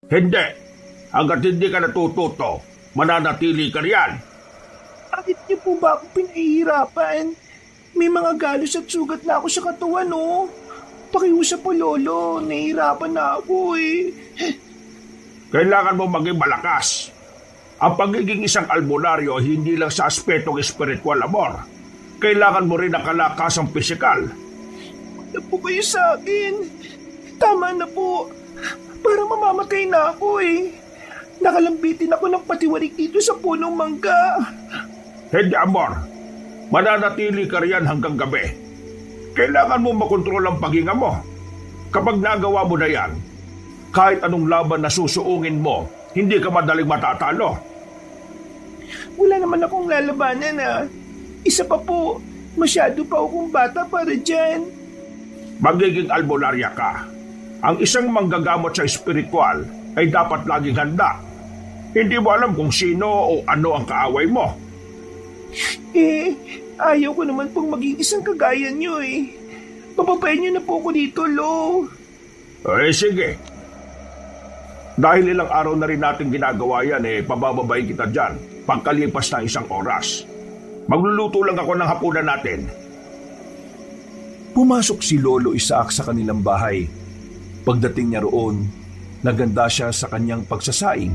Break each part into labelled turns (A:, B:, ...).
A: Hindi. Hanggat hindi ka natututo, mananatili ka riyan.
B: Bakit niyo po ba ako pinahihirapan? May mga galos at sugat na ako sa katawan, oh. Pakiusap po, Lolo. Nahihirapan na ako, eh.
A: Kailangan mo maging malakas. Ang pagiging isang albularyo hindi lang sa aspetong espiritual, Amor. Kailangan mo rin ang kalakasang pisikal.
B: Ano po kayo sa akin? Tama na po. Parang mamamatay na ako, eh. Nakalambitin ako ng patiwarik dito sa punong mangga.
A: Hindi, Amor. Mananatili ka riyan hanggang gabi. Kailangan mo makontrol ang paghinga mo. Kapag nagawa mo na yan, kahit anong laban na susuungin mo, hindi ka madaling matatalo.
B: Wala naman akong lalabanan, ah. Isa pa po, masyado pa akong bata para dyan.
A: Magiging albularya ka. Ang isang manggagamot sa espiritual ay dapat laging handa. Hindi mo alam kung sino o ano ang kaaway mo.
B: Eh, ayaw ko naman pong maging isang kagaya nyo, eh. Papapayin nyo na po ako dito, Lo.
A: Sige. Dahil ilang araw na rin natin ginagawa yan, pabababayin kita dyan pagkalipas ng isang oras. Magluluto lang ako ng hapunan natin.
C: Pumasok si Lolo Isaac sa kanilang bahay. Pagdating niya roon, naganda siya sa kanyang pagsasaing.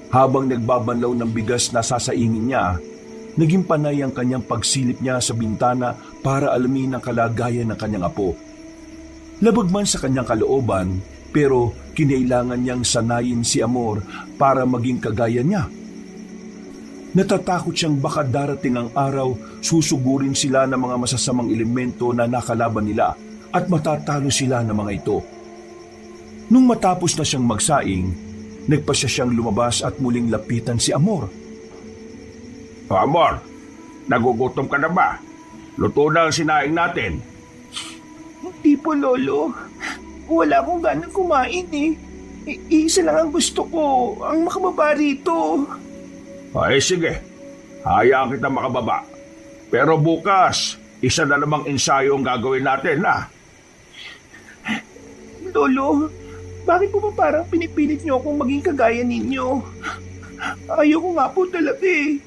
C: Habang nagbabanlaw ng bigas na sasaingin niya, naging panay ang kanyang pagsilip niya sa bintana para alamin ang kalagayan ng kanyang apo. Labag man sa kanyang kalooban, pero kinailangan niyang sanayin si Amor para maging kagaya niya. Natatakot siyang baka darating ang araw, susugurin sila ng mga masasamang elemento na nakalaban nila at matatalo sila ng mga ito. Nung matapos na siyang magsaing, nagpasya siyang lumabas at muling lapitan si Amor.
A: Amor, nagugutom ka na ba? Luto na ang sinaing natin.
B: Hindi po, Lolo. Wala akong ganang kumain, eh. Isa lang ang gusto ko, ang makababa rito.
A: Sige. Hayaan kita makababa. Pero bukas, isa na namang ensayo ang gagawin natin, ha?
B: Lolo, bakit po ba parang pinipilit niyo akong maging kagaya ninyo? Ayoko nga po talaga, eh.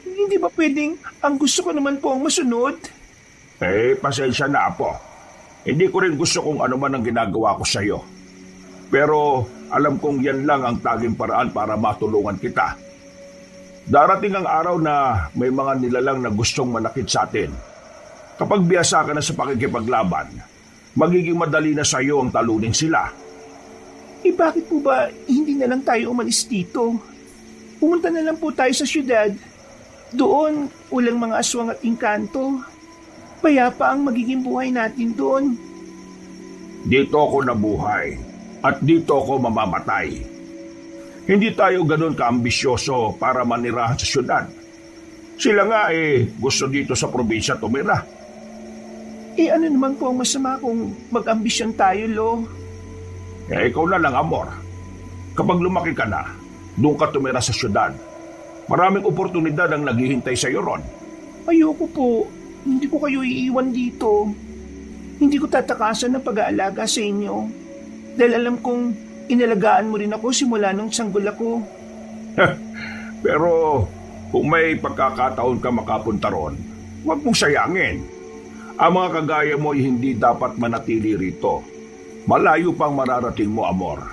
B: Hindi ba pwedeng ang gusto ko naman po ang masunod?
A: Pasensya na, Apo. Hindi ko rin gusto kung ano man ang ginagawa ko sa iyo. Pero alam kong yan lang ang taging paraan para matulungan kita. Darating ang araw na may mga nilalang na gustong manakit sa atin. Kapag biyasa ka na sa pakikipaglaban, magiging madali na sa iyo ang talunin sila.
B: Bakit po ba hindi na lang tayo umalis dito? Pumunta na lang po tayo sa syudad. Doon, walang mga aswang at engkanto. Payapa ang magiging buhay natin doon.
A: Dito ako nabuhay at dito ako mamamatay. Hindi tayo ganun kaambisyoso para manirahan sa syudad. Sila nga gusto dito sa probinsya tumira.
B: Ano naman po ang masama kung mag-ambisyon tayo, Lo?
A: Ikaw na lang, Amor. Kapag lumaki ka na, doon ka tumira sa syudad. Maraming oportunidad ang naghihintay sa iyo ron.
B: Ayoko po. Hindi ko kayo iiwan dito. Hindi ko tatakasan ng pag-aalaga sa inyo. Dahil alam kong inalagaan mo rin ako simula nung sanggol ako.
A: Pero kung may pagkakataon ka makapunta ron, huwag mong sayangin. Ang mga kagaya mo ay hindi dapat manatili rito. Malayo pang mararating mo, Amor.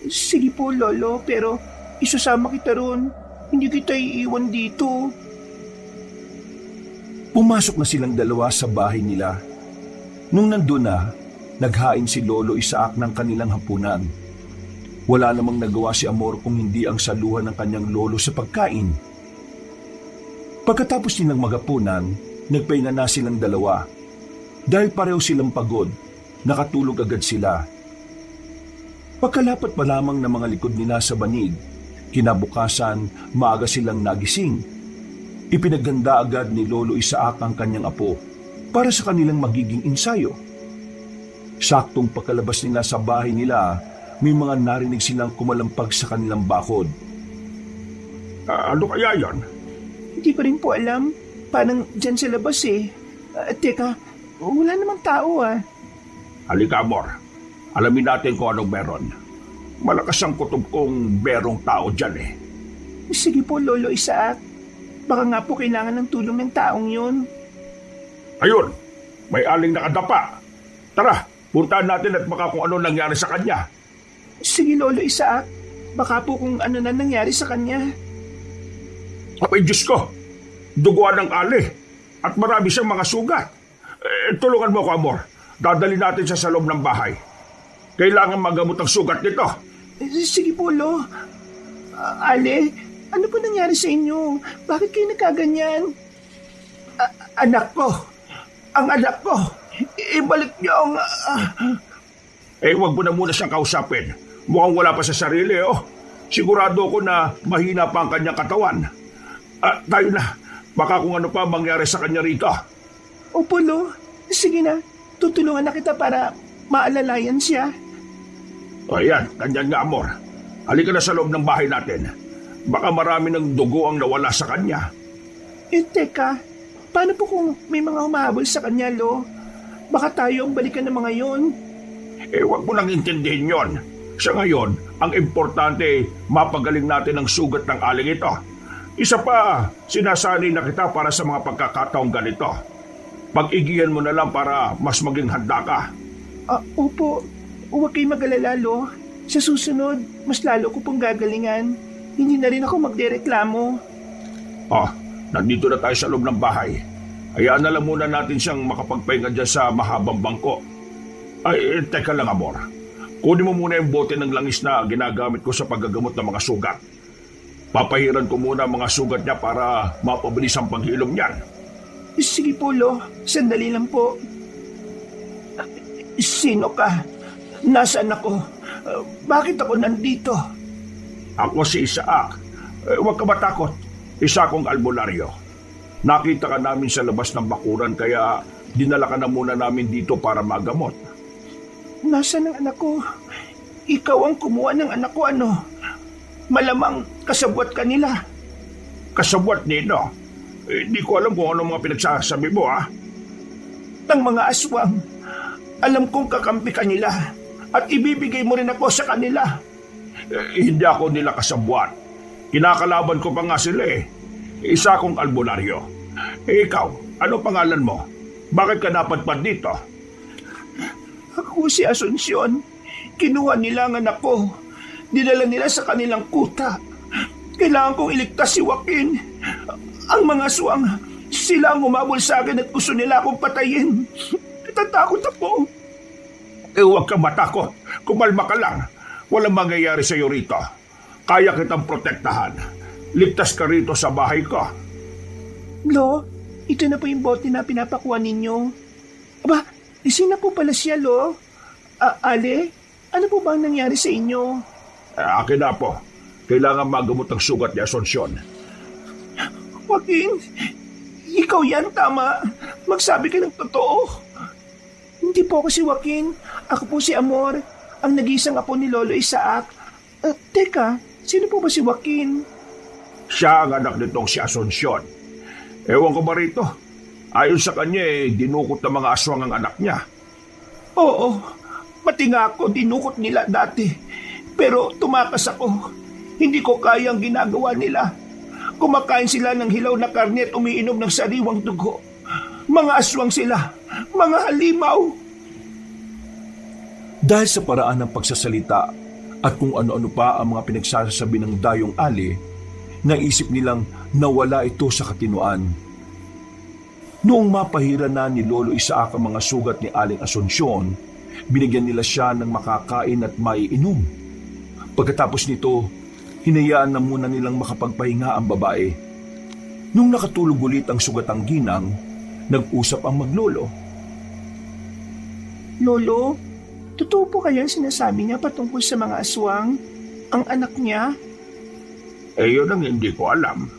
B: Sige po, Lolo, pero isasama kita ron. Hindi kita iiwan dito.
C: Pumasok na silang dalawa sa bahay nila. Nung nandun na, naghain si Lolo Isaac ng kanilang hapunan. Wala namang nagawa si Amor kung hindi ang saluhan ng kanyang lolo sa pagkain. Pagkatapos nilang maghapunan, nagpahinga na silang dalawa. Dahil pareho silang pagod, nakatulog agad sila. Pagkalapat pa lamang ng mga likod nila sa banig, kinabukasan maaga silang nagising. Ipinaganda agad ni Lolo Isaac ang kanyang apo para sa kanilang magiging ensayo. Saktong pagkalabas nila sa bahay nila, may mga narinig silang kumalampag sa kanilang bakod.
A: Ano kaya yan?
B: Hindi ko rin po alam. Parang dyan sa labas eh. Teka, wala namang tao ah.
A: Halika, Amor. Alamin natin kung anong meron. malakas ang kutob kong berong tao dyan eh.
B: Sige po, Lolo Isaac. Baka nga po kailangan ng tulong ng taong yun.
A: Ayun, may aling nakadapa. Tara, puntahan natin at baka kung ano nangyari sa kanya.
B: Sige, Lolo Isaac. Baka po kung ano na nangyari sa kanya.
A: Abay, Diyos ko, duguan ng ali at marami siyang mga sugat. Tulungan mo ko, Amor. Dadali natin siya sa loob ng bahay. Kailangan magamot ang sugat nito.
B: Sige po, Lo. Ale, ano po nangyari sa inyo? Bakit kayo nagkaganyan? Anak ko. Ang anak ko. Ibalik niyo ang...
A: Wag mo na muna siyang kausapin. Mukhang wala pa sa sarili, oh. Sigurado ko na mahina pa ang kanyang katawan. Tayo na. Baka kung ano pa mangyari sa kanya rito.
B: Opo, Lo. Sige na. Tutulungan na kita para maalalayan siya.
A: Ayan, ganyan nga, Amor. Halika na sa loob ng bahay natin. Baka marami ng dugo ang nawala sa kanya.
B: Teka. Paano po kung may mga humahabol sa kanya, Lo? Baka tayo ang balikan ng mga yon.
A: Wag mo nang intindihin yon. Sa ngayon, ang importante, mapagaling natin ang sugat ng aling ito. Isa pa, sinasanay na kita para sa mga pagkakataong ganito. Pag-igihan mo na lang para mas maging handa ka.
B: Opo. Huwag kayo mag-alala, Lo. Sa susunod, mas lalo ko pong gagalingan. Hindi na rin ako magdereklamo.
A: Nandito na tayo sa loob ng bahay. Hayaan na lang muna natin siyang makapagpahinga dyan sa mahabang bangko. Teka lang, Amor. Kunin mo muna yung bote ng langis na ginagamit ko sa paggagamot ng mga sugat. Papahiran ko muna ang mga sugat niya para mapabilis ang paghilom niyan.
B: Sige po, Lo. Sandali lang po. Sino ka? Nasaan ako? Bakit ako nandito?
A: Ako si Isaac. Huwag ka matakot. Isa akong albularyo. Nakita ka namin sa labas ng bakuran kaya dinala ka na muna namin dito para magamot.
B: Nasaan ang anak ko? Ikaw ang kumuha ng anak ko, ano? Malamang kasabwat ka nila.
A: Kasabwat nino? Di ko alam kung ano mga pinagsasabi mo, ha?
B: Ang mga aswang. Alam kong kakampi ka nila at ibibigay mo rin ako sa kanila.
A: Hindi ako nila kasabwat. Kinakalaban ko pa nga sila eh. Isa akong albularyo. Ikaw, ano pangalan mo? Bakit ka napadpad dito?
B: Ako si Asuncion. Kinuha nila ang anak ko. Dinala nila sa kanilang kuta. Kailangan kong iligtas si Joaquin. Ang mga aswang, sila ang umabol sa akin at gusto nila akong patayin. Natatakot ako.
A: Huwag kang matakot. Kumalma ka lang. Walang mangyayari sa iyo rito. Kaya kitang protektahan. Ligtas ka rito sa bahay ko.
B: Lo, ito na po yung bote na pinapakuha ninyo. Aba, isina po pala siya, Lo. Ale, ano po ba ang nangyari sa inyo?
A: Akin na po. Kailangan magamot ang sugat ni Asuncion.
B: Joaquin, ikaw yan, tama. Magsabi ka ng totoo. Hindi po ako si Joaquin. Ako po si Amor, ang nag-iisang apo ni Lolo Isaac. Teka, sino po ba si Joaquin?
A: Siya ang anak nitong si Asuncion. Ewan ko ba rito? Ayon sa kanya dinukot ng mga aswang ang anak niya.
B: Oo, pati nga ako dinukot nila dati. Pero tumakas ako. Hindi ko kaya ang ginagawa nila. Kumakain sila ng hilaw na karne at umiinom ng sariwang dugo. Mga aswang sila. Mga halimaw.
C: Dahil sa paraan ng pagsasalita at kung ano-ano pa ang mga pinagsasabi ng dayong ali, naisip nilang nawala ito sa katinuan. Noong mapahira na ni Lolo Isaac ang mga sugat ni Aling Asuncion, binigyan nila siya ng makakain at maiinom. Pagkatapos nito, hinayaan na muna nilang makapagpahinga ang babae. Nung nakatulog ulit ang sugatang ginang, nag-usap ang maglolo.
B: Lolo, totoo po kaya sinasabi niya patungkol sa mga aswang? Ang anak niya?
A: Yun ang hindi ko alam.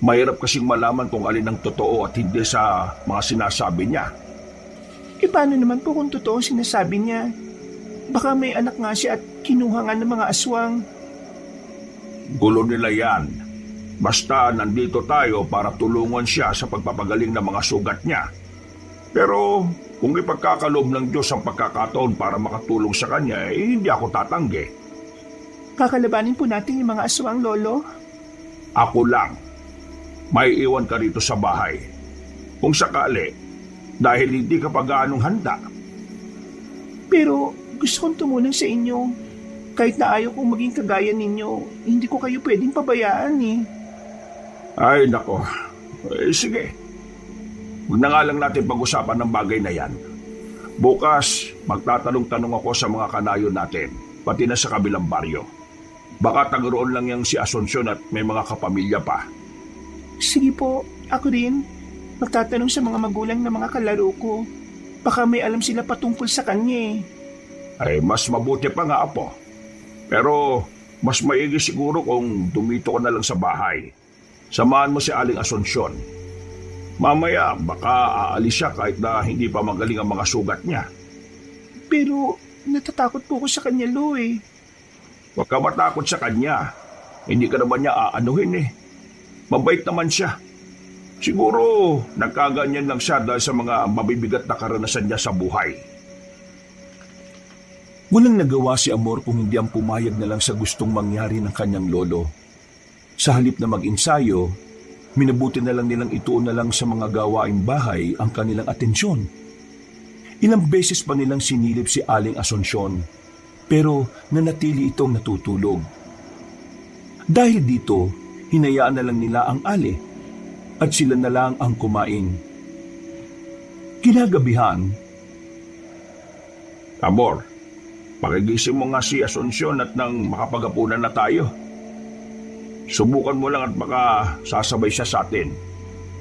A: Mahirap kasing malaman kung alin ang totoo at hindi sa mga sinasabi niya.
B: Paano naman po kung totoo sinasabi niya? Baka may anak nga siya at kinuha nga ng mga aswang.
A: Gulo nila yan. Basta nandito tayo para tulungan siya sa pagpapagaling ng mga sugat niya. Pero kung ipagkakaloob ng Diyos ang pagkakataon para makatulong sa kanya, hindi ako tatanggi.
B: Kakalabanin po natin yung mga aswang, Lolo.
A: Ako lang. May iwan ka rito sa bahay. Kung sakali, dahil hindi ka pa gaanong handa.
B: Pero gusto kong tumulong sa inyo. Kahit na ayaw kong maging kagaya ninyo, hindi ko kayo pwedeng pabayaan eh.
A: Ay, nako. Sige. Huwag na nga lang natin pag-usapan ng bagay na yan. Bukas, magtatanong-tanong ako sa mga kanayon natin, pati na sa kabilang baryo. Baka taguroon lang yang si Asuncion at may mga kapamilya pa.
B: Sige po, ako rin. Magtatanong sa mga magulang ng mga kalaro ko. Baka may alam sila patungkol sa kanya eh.
A: Ay, mas mabuti pa nga, Apo. Pero, mas maigi siguro kung dumito ka na lang sa bahay. Samahan mo si Aling Asuncion. Mamaya, baka aalis siya kahit na hindi pa magaling ang mga sugat niya.
B: Pero, natatakot po ako sa kanya, Lo eh.
A: Huwag ka matakot sa kanya. Hindi ka naman niya aanuhin eh. Mabait naman siya. Siguro, nagkaganyan lang siya dahil sa mga mabibigat na karanasan niya sa buhay.
C: Walang nagawa si Amor kung hindi ang pumayag na lang sa gustong mangyari ng kanyang lolo. Sa halip na mag-insayo, minabuti na lang nilang ituon na lang sa mga gawaing bahay ang kanilang atensyon. Ilang beses pa nilang sinilip si Aling Asuncion, pero nanatili itong natutulog. Dahil dito, hinayaan na lang nila ang ali at sila na lang ang kumain. Kinagabihan,
A: Amor, pakigising mo nga si Asuncion at nang makapagapunan na tayo. Subukan mo lang at baka sasabay siya sa atin.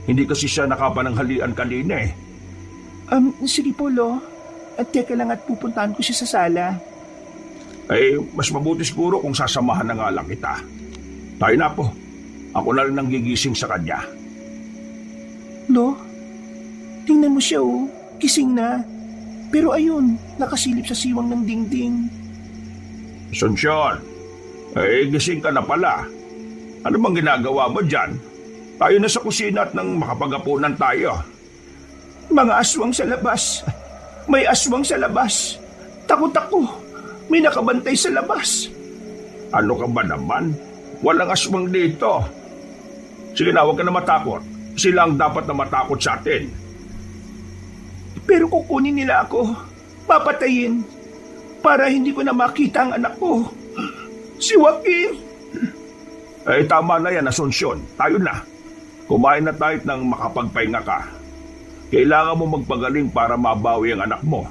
A: Hindi kasi siya nakapananghalian kanina eh.
B: Sige po, Lo. At teka lang at pupuntahan ko siya sa sala.
A: Ay, mas mabuti siguro kung sasamahan na nga lang kita. Tayo na po. Ako na lang nang gigising sa kanya.
B: Lo, tingnan mo siya oh. Gising na. Pero ayun, nakasilip sa siwang ng dingding.
A: Asuncion, gising ka na pala. Ano bang ginagawa mo dyan? Tayo na sa kusina at nang makapagapunan tayo.
B: Mga aswang sa labas. May aswang sa labas. Takot ako. May nakabantay sa labas.
A: Ano ka ba naman? Walang aswang dito. Sige na, huwag ka na matakot. Sila ang dapat na matakot sa atin.
B: Pero kukunin nila ako. Papatayin. Para hindi ko na makita ang anak ko. Si Joaquin.
A: Tama na yan, Asuncion. Tayo na. Kumain na tayo nang makapagpahinga ka. Kailangan mo magpagaling para mabawi ang anak mo.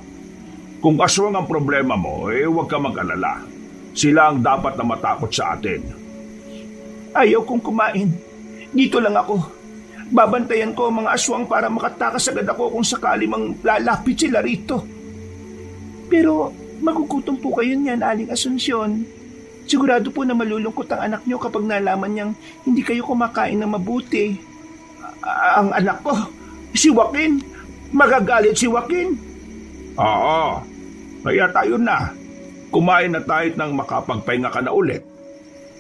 A: Kung aswang ang problema mo, huwag ka mag-alala. Sila ang dapat na matakot sa atin.
B: Ayaw kong kumain. Dito lang ako. Babantayan ko ang mga aswang para makatakas agad ako kung sakali mang lalapit sila rito. Pero magugutom po kayo niyan, Aling Asuncion. Sigurado po na malulungkot ang anak niyo kapag nalaman niyang hindi kayo kumakain ng mabuti. Ang anak ko, si Joaquin. Magagalit si Joaquin.
A: Oo. Kaya tayo na. Kumain na tayo nang makapagpahinga ka na ulit.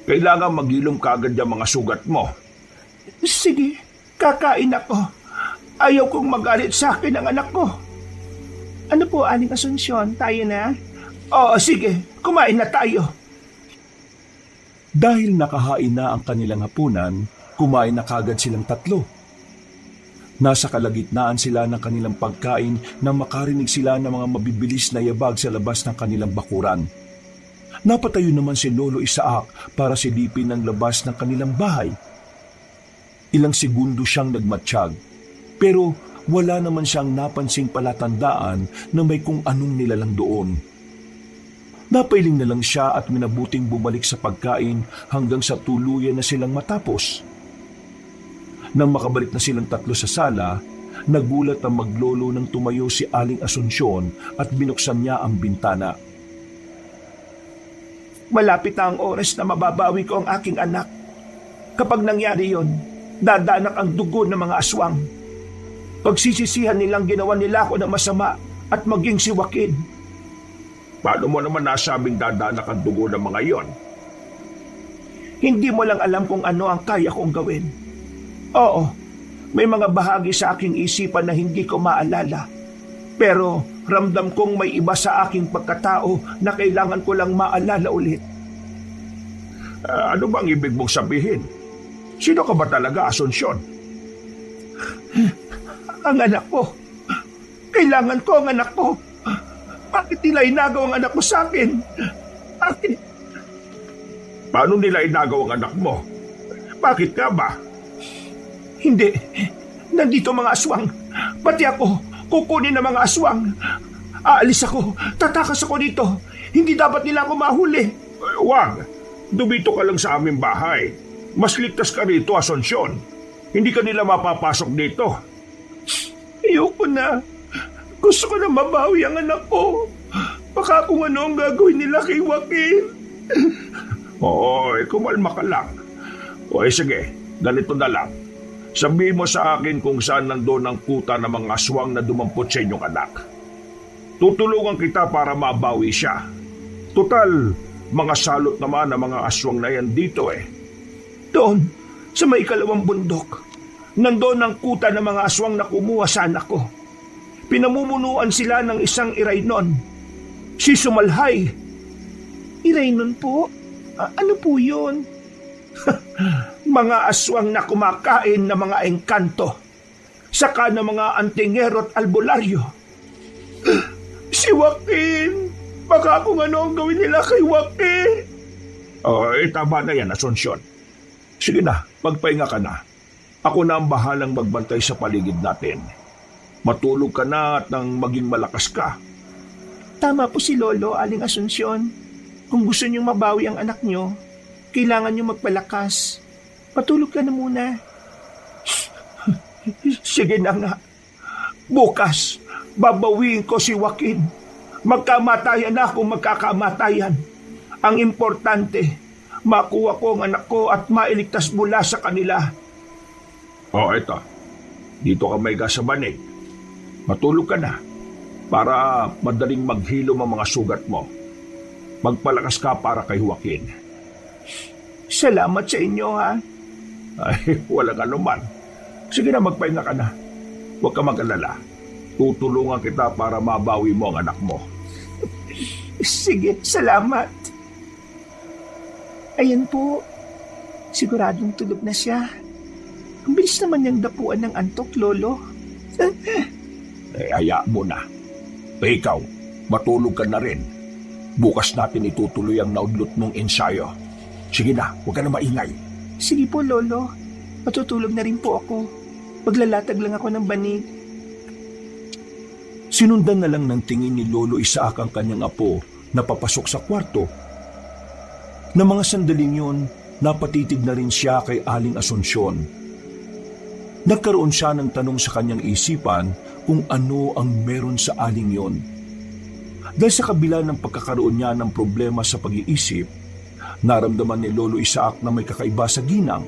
A: Kailangan magilom kagad yung mga sugat mo.
B: Sige, kakain ako. Ayaw kong magalit sa akin ang anak ko. Ano po, Aling Asuncion? Tayo na? Oo, sige. Kumain na tayo.
C: dahil nakahain na ang kanilang hapunan, kumain na kagad silang tatlo. Nasa kalagitnaan sila ng kanilang pagkain nang makarinig sila ng mga mabibilis na yabag sa labas ng kanilang bakuran. Napatayo naman si Lolo Isaac para silipin ang labas ng kanilang bahay. Ilang segundo siyang nagmatsyag, pero wala naman siyang napansing palatandaan na may kung anong nilalang doon. Napailing na lang siya at minabuting bumalik sa pagkain hanggang sa tuluyan na silang matapos. Nang makabalik na silang tatlo sa sala, nagulat ang maglolo nang tumayo si Aling Asuncion at binuksan niya ang bintana.
B: Malapit na ang oras na mababawi ko ang aking anak. Kapag nangyari yon, dadanak ang dugo ng mga aswang. Pagsisisihan nilang ginawa nila ako ng masama at maging si Joaquin.
A: Paano mo naman nasabing dadanak ang dugo ng mga yon?
B: Hindi mo lang alam kung ano ang kaya kong gawin. Oo, may mga bahagi sa aking isipan na hindi ko maalala. Pero ramdam kong may iba sa aking pagkatao na kailangan ko lang maalala ulit.
A: Ano bang ibig mong sabihin? Sino ka ba talaga, Asunsyon?
B: Ang anak ko. Kailangan ko ang anak ko. Bakit nila inagaw ang anak ko sa akin? Bakit?
A: Paano nila inagaw ang anak mo? Bakit ka ba?
B: Hindi. Nandito mga aswang. Pati ako, kukunin ng mga aswang. Aalis ako. Tatakas ako dito. Hindi dapat nila ako mahuli.
A: Wag. Dumito ka lang sa aming bahay. Mas ligtas ka rito, Asunsyon. Hindi ka nila mapapasok dito.
B: Ayoko na. Gusto ko na mabawi ang anak ko. Baka kung ano ang gagawin nila kay Joaquin.
A: Oo, kumalma ka lang. O sige, ganito na lang. Sabihin mo sa akin kung saan nandoon ang kuta ng mga aswang na dumampot sa inyong anak. Tutulungan kita para mabawi siya. Total, mga salot naman ang mga aswang na yan dito eh.
B: Doon, sa may ikalawang bundok. Nandoon ang kuta ng mga aswang na kumuha sa anak ko. Pinamumunuan sila ng isang Iraynon. Si Sumalhay. Iraynon po? Ano po yun? Mga aswang na kumakain ng mga engkanto. Saka ng mga antingero at albularyo. Si Joaquin! Baka kung ano ang gawin nila kay Joaquin.
A: Tama na yan, Asunsyon. Sige na, magpahinga ka na. Ako na ang bahalang magbantay sa paligid natin. Matulog ka na at nang maging malakas ka.
B: Tama po si Lolo, Aling Asunsyon. Kung gusto niyong mabawi ang anak niyo, kailangan niyo magpalakas. Patulog ka na muna. Sige na nga. Bukas, babawiin ko si Joaquin. Magkamatayan na kung magkakamatayan. Ang importante, makuha ko ang anak ko at mailigtas mula sa kanila.
A: Ito. Dito ka may gas sa banig. Matulog ka na para madaling maghilom ang mga sugat mo. Magpalakas ka para kay Joaquin.
B: Salamat sa inyo, ha?
A: Ay, walang anuman. Sige na, magpahinga ka na. Huwag ka mag-alala. Tutulungan kita para mabawi mo ang anak mo.
B: Sige, salamat. Ayan po. Siguradong tulog na siya. Ang bilis naman niyang dapuan ng antok, Lolo.
A: Hayaan mo na. Ikaw, matulog ka na rin. Bukas natin itutuloy ang naudlot mong ensayo. Sige na, huwag ka na maingay.
B: Sige po, Lolo. Matutulog na rin po ako. Maglalatag lang ako ng banig.
C: Sinundan na lang ng tingin ni Lolo Isaac ang kanyang apo na papasok sa kwarto. Na mga sandaling yun, napatitig na rin siya kay Aling Asunsyon. Nagkaroon siya ng tanong sa kanyang isipan kung ano ang meron sa aling yon. Dahil sa kabila ng pagkakaroon niya ng problema sa pag-iisip, naramdaman ni Lolo Isaac na may kakaiba sa ginang.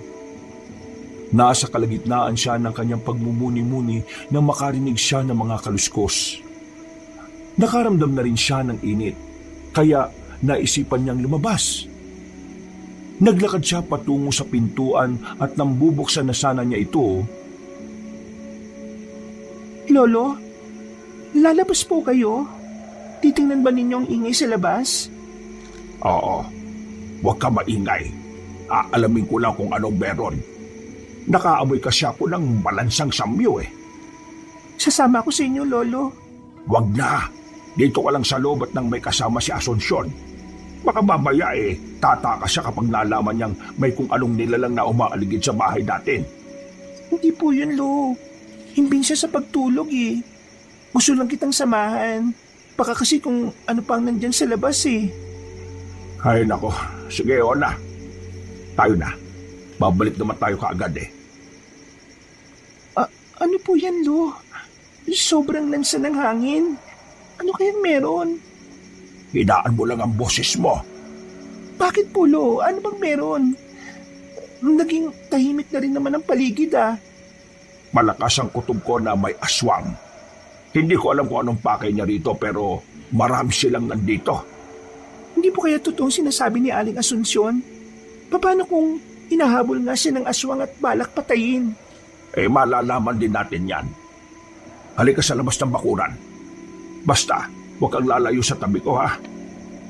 C: Nasa kalagitnaan siya ng kanyang pagmumuni-muni nang makarinig siya ng mga kaluskos. Nakaramdam na rin siya ng init, kaya naisipan niyang lumabas. Naglakad siya patungo sa pintuan at nang bubuksan na sana niya ito.
B: Lolo, lalabas po kayo? Titingnan ba ninyo ang ingay sa labas?
A: Oo, huwag ka maingay. Aalamin ko lang kung anong meron. Nakaamoy kasi ako ng malansang samyo eh.
B: Sasama ko sa inyo, Lolo.
A: Huwag na. Dito ka lang sa loob at nang may kasama si Asunsyon. Baka mamaya tataka siya kapag nalaman niyang may kung anong nilalang na umaaligid sa bahay natin.
B: Hindi po yun, Lo. Himbing siya sa pagtulog eh. Gusto lang kitang samahan. Baka kasi kung ano pang nandyan sa labas eh.
A: Ay nako, sige na. Tayo na. Babalik naman tayo kaagad eh.
B: Ano po yan, Lo? Sobrang lansa ng hangin. Ano kayang meron?
A: Hinaan mo lang ang boses mo.
B: Bakit po, Lo? Ano bang meron? Naging tahimik na rin naman ang paligid ah.
A: Malakas ang kutob ko na may aswang. Hindi ko alam kung anong pakay niya rito pero marami silang nandito.
B: Hindi po kaya totoong sinasabi ni Aling Asunsyon? Paano kung hinahabol nga siya ng aswang at balak patayin?
A: Malalaman din natin yan. Halika sa labas ng bakuran. Basta, huwag kang lalayo sa tabi ko ha.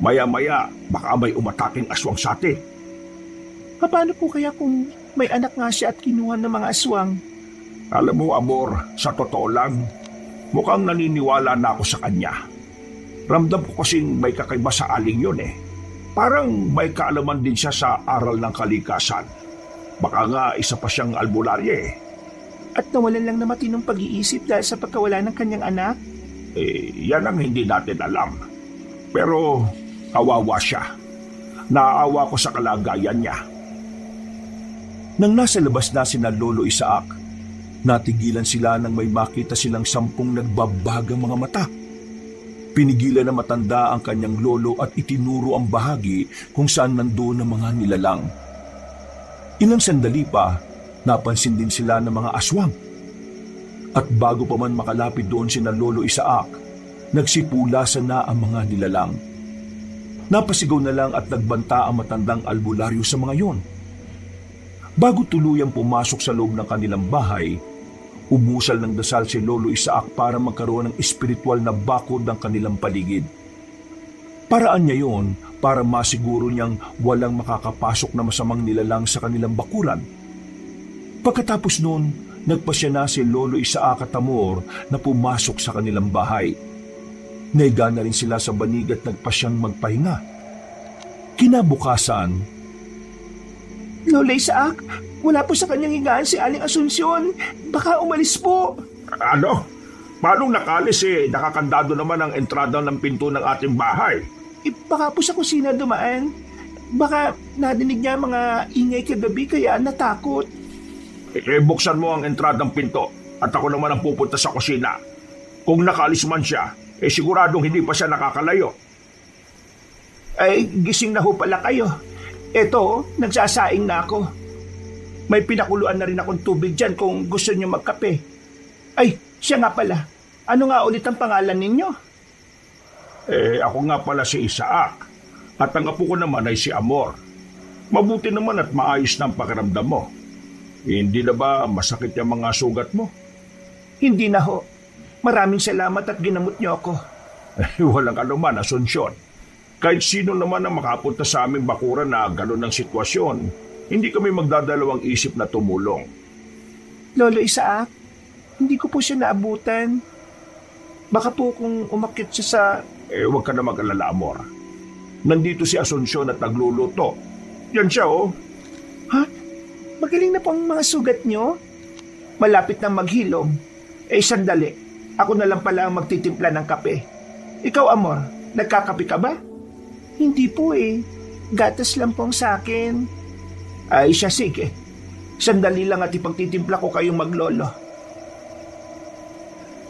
A: Maya-maya, baka may umataking aswang sa atin.
B: Paano po kaya kung may anak nga siya at kinuha ng mga aswang?
A: Alam mo, Amor, sa totoo lang, mukhang naniniwala na ako sa kanya. Ramdam ko kasing may kakaiba sa aling yun eh. Parang may kaalaman din siya sa aral ng kalikasan. Baka nga isa pa siyang albularya eh.
B: At nawalan lang na matinong pag-iisip dahil sa pagkawala ng kanyang anak?
A: Yan ang hindi natin alam. Pero kawawa siya. Naaawa ko sa kalagayan niya.
C: Nang nasa labas na sina Lolo Isaac, natigilan sila nang may makita silang 10 nagbabagang mga mata. Pinigilan na matanda ang kanyang lolo at itinuro ang bahagi kung saan nandoon ang mga nilalang. Ilang sandali pa, napansin din sila ng mga aswang. At bago pa man makalapit doon sina Lolo Isaac, nagsipulasan na ang mga nilalang. Napasigaw na lang at nagbanta ang matandang albularyo sa mga yon. Bago tuluyang pumasok sa loob ng kanilang bahay, umusal ng dasal si Lolo Isaac para magkaroon ng espiritual na bakod ng kanilang paligid. Paraan niya yon para masiguro niyang walang makakapasok na masamang nilalang sa kanilang bakuran. Pagkatapos noon, nagpasya na si Lolo Isaac at Amor na pumasok sa kanilang bahay. Naiga na rin sila sa banig at nagpasyang magpahinga. Kinabukasan,
B: Lola Isaac, wala po sa kanyang higaan si Aling Asunsyon. Baka umalis po.
A: Ano? Paano nakalis eh? Nakakandado naman ang entrada ng pinto ng ating bahay.
B: Baka po sa kusina dumaan. Baka nadinig niya mga ingay kagabi kaya natakot.
A: Buksan mo ang entradang pinto at ako naman ang pupunta sa kusina. Kung nakalis man siya, siguradong hindi pa siya nakakalayo.
B: Ay, gising na ho pala kayo. Eto, nagsasaing na ako. May pinakuluan na rin akong tubig dyan kung gusto niyo magkape. Ay, siya nga pala. Ano nga ulit ang pangalan ninyo?
A: Ako nga pala si Isaac. At ang apo ko naman ay si Amor. Mabuti naman at maayos na ang pakiramdam mo. Hindi na ba masakit yung mga sugat mo?
B: Hindi na ho. Maraming salamat at ginamot niyo ako.
A: Walang anuman, Asunsyon. Kahit sino naman ang makapunta sa aming bakuran na gano'n ang sitwasyon, hindi kami magdadalawang isip na tumulong.
B: Lolo Isaac, hindi ko po siya naabutan. Baka po kung umakyat siya sa...
A: Huwag ka na mag-alala, Amor. Nandito si Asunsyon at nagluluto. Yan siya, oh.
B: Ha? Magaling na po ang mga sugat niyo? Malapit na maghilom. Sandali. Ako na lang pala ang magtitimpla ng kape. Ikaw, Amor, nagkakape ka ba? Hindi po eh. Gatas lang pong sa akin. Ay siya, sige. Sandali lang at ipagtitimpla ko kayong maglolo.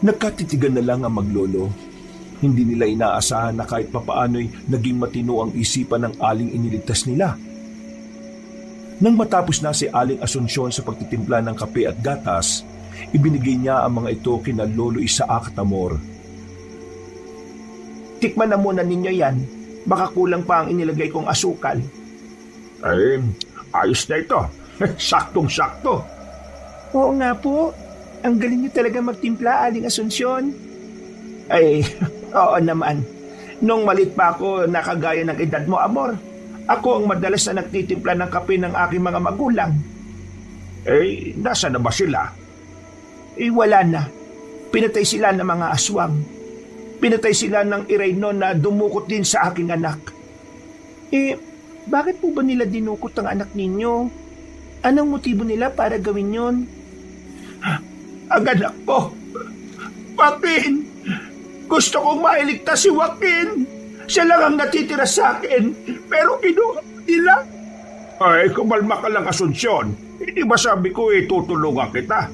C: nagkatitigan na lang ang maglolo. Hindi nila inaasahan na kahit papaano'y naging matino ang isipan ng aling iniligtas nila. Nang matapos na si Aling Asunsyon sa pagtitimpla ng kape at gatas, ibinigay niya ang mga ito kina Lolo Isaac at Amor.
B: Tikman na muna ninyo yan. Baka kulang pa ang inilagay kong asukal.
A: Ay, ayos na ito. Saktong-sakto.
B: Oo nga po. Ang galing niyo talaga magtimpla, Aling Asunsyon. Ay, oo naman. Nung malit pa ako, nakagaya ng edad mo, Amor. Ako ang madalas na nagtitimpla ng kape ng aking mga magulang.
A: Nasa na ba sila?
B: Wala na. Pinatay sila ng mga aswang. Pinatay sila ng irayno na dumukot din sa aking anak. Bakit po ba nila dinukot ang anak ninyo? Anong motibo nila para gawin yon?
A: Ang anak ko! Joaquin! Gusto kong mailigtas si Joaquin! Siya lang ang natitira sa akin, pero kinuha nila. Ay, kumalma ka lang, Asunsyon. Hindi ba sabi ko tutulungan kita?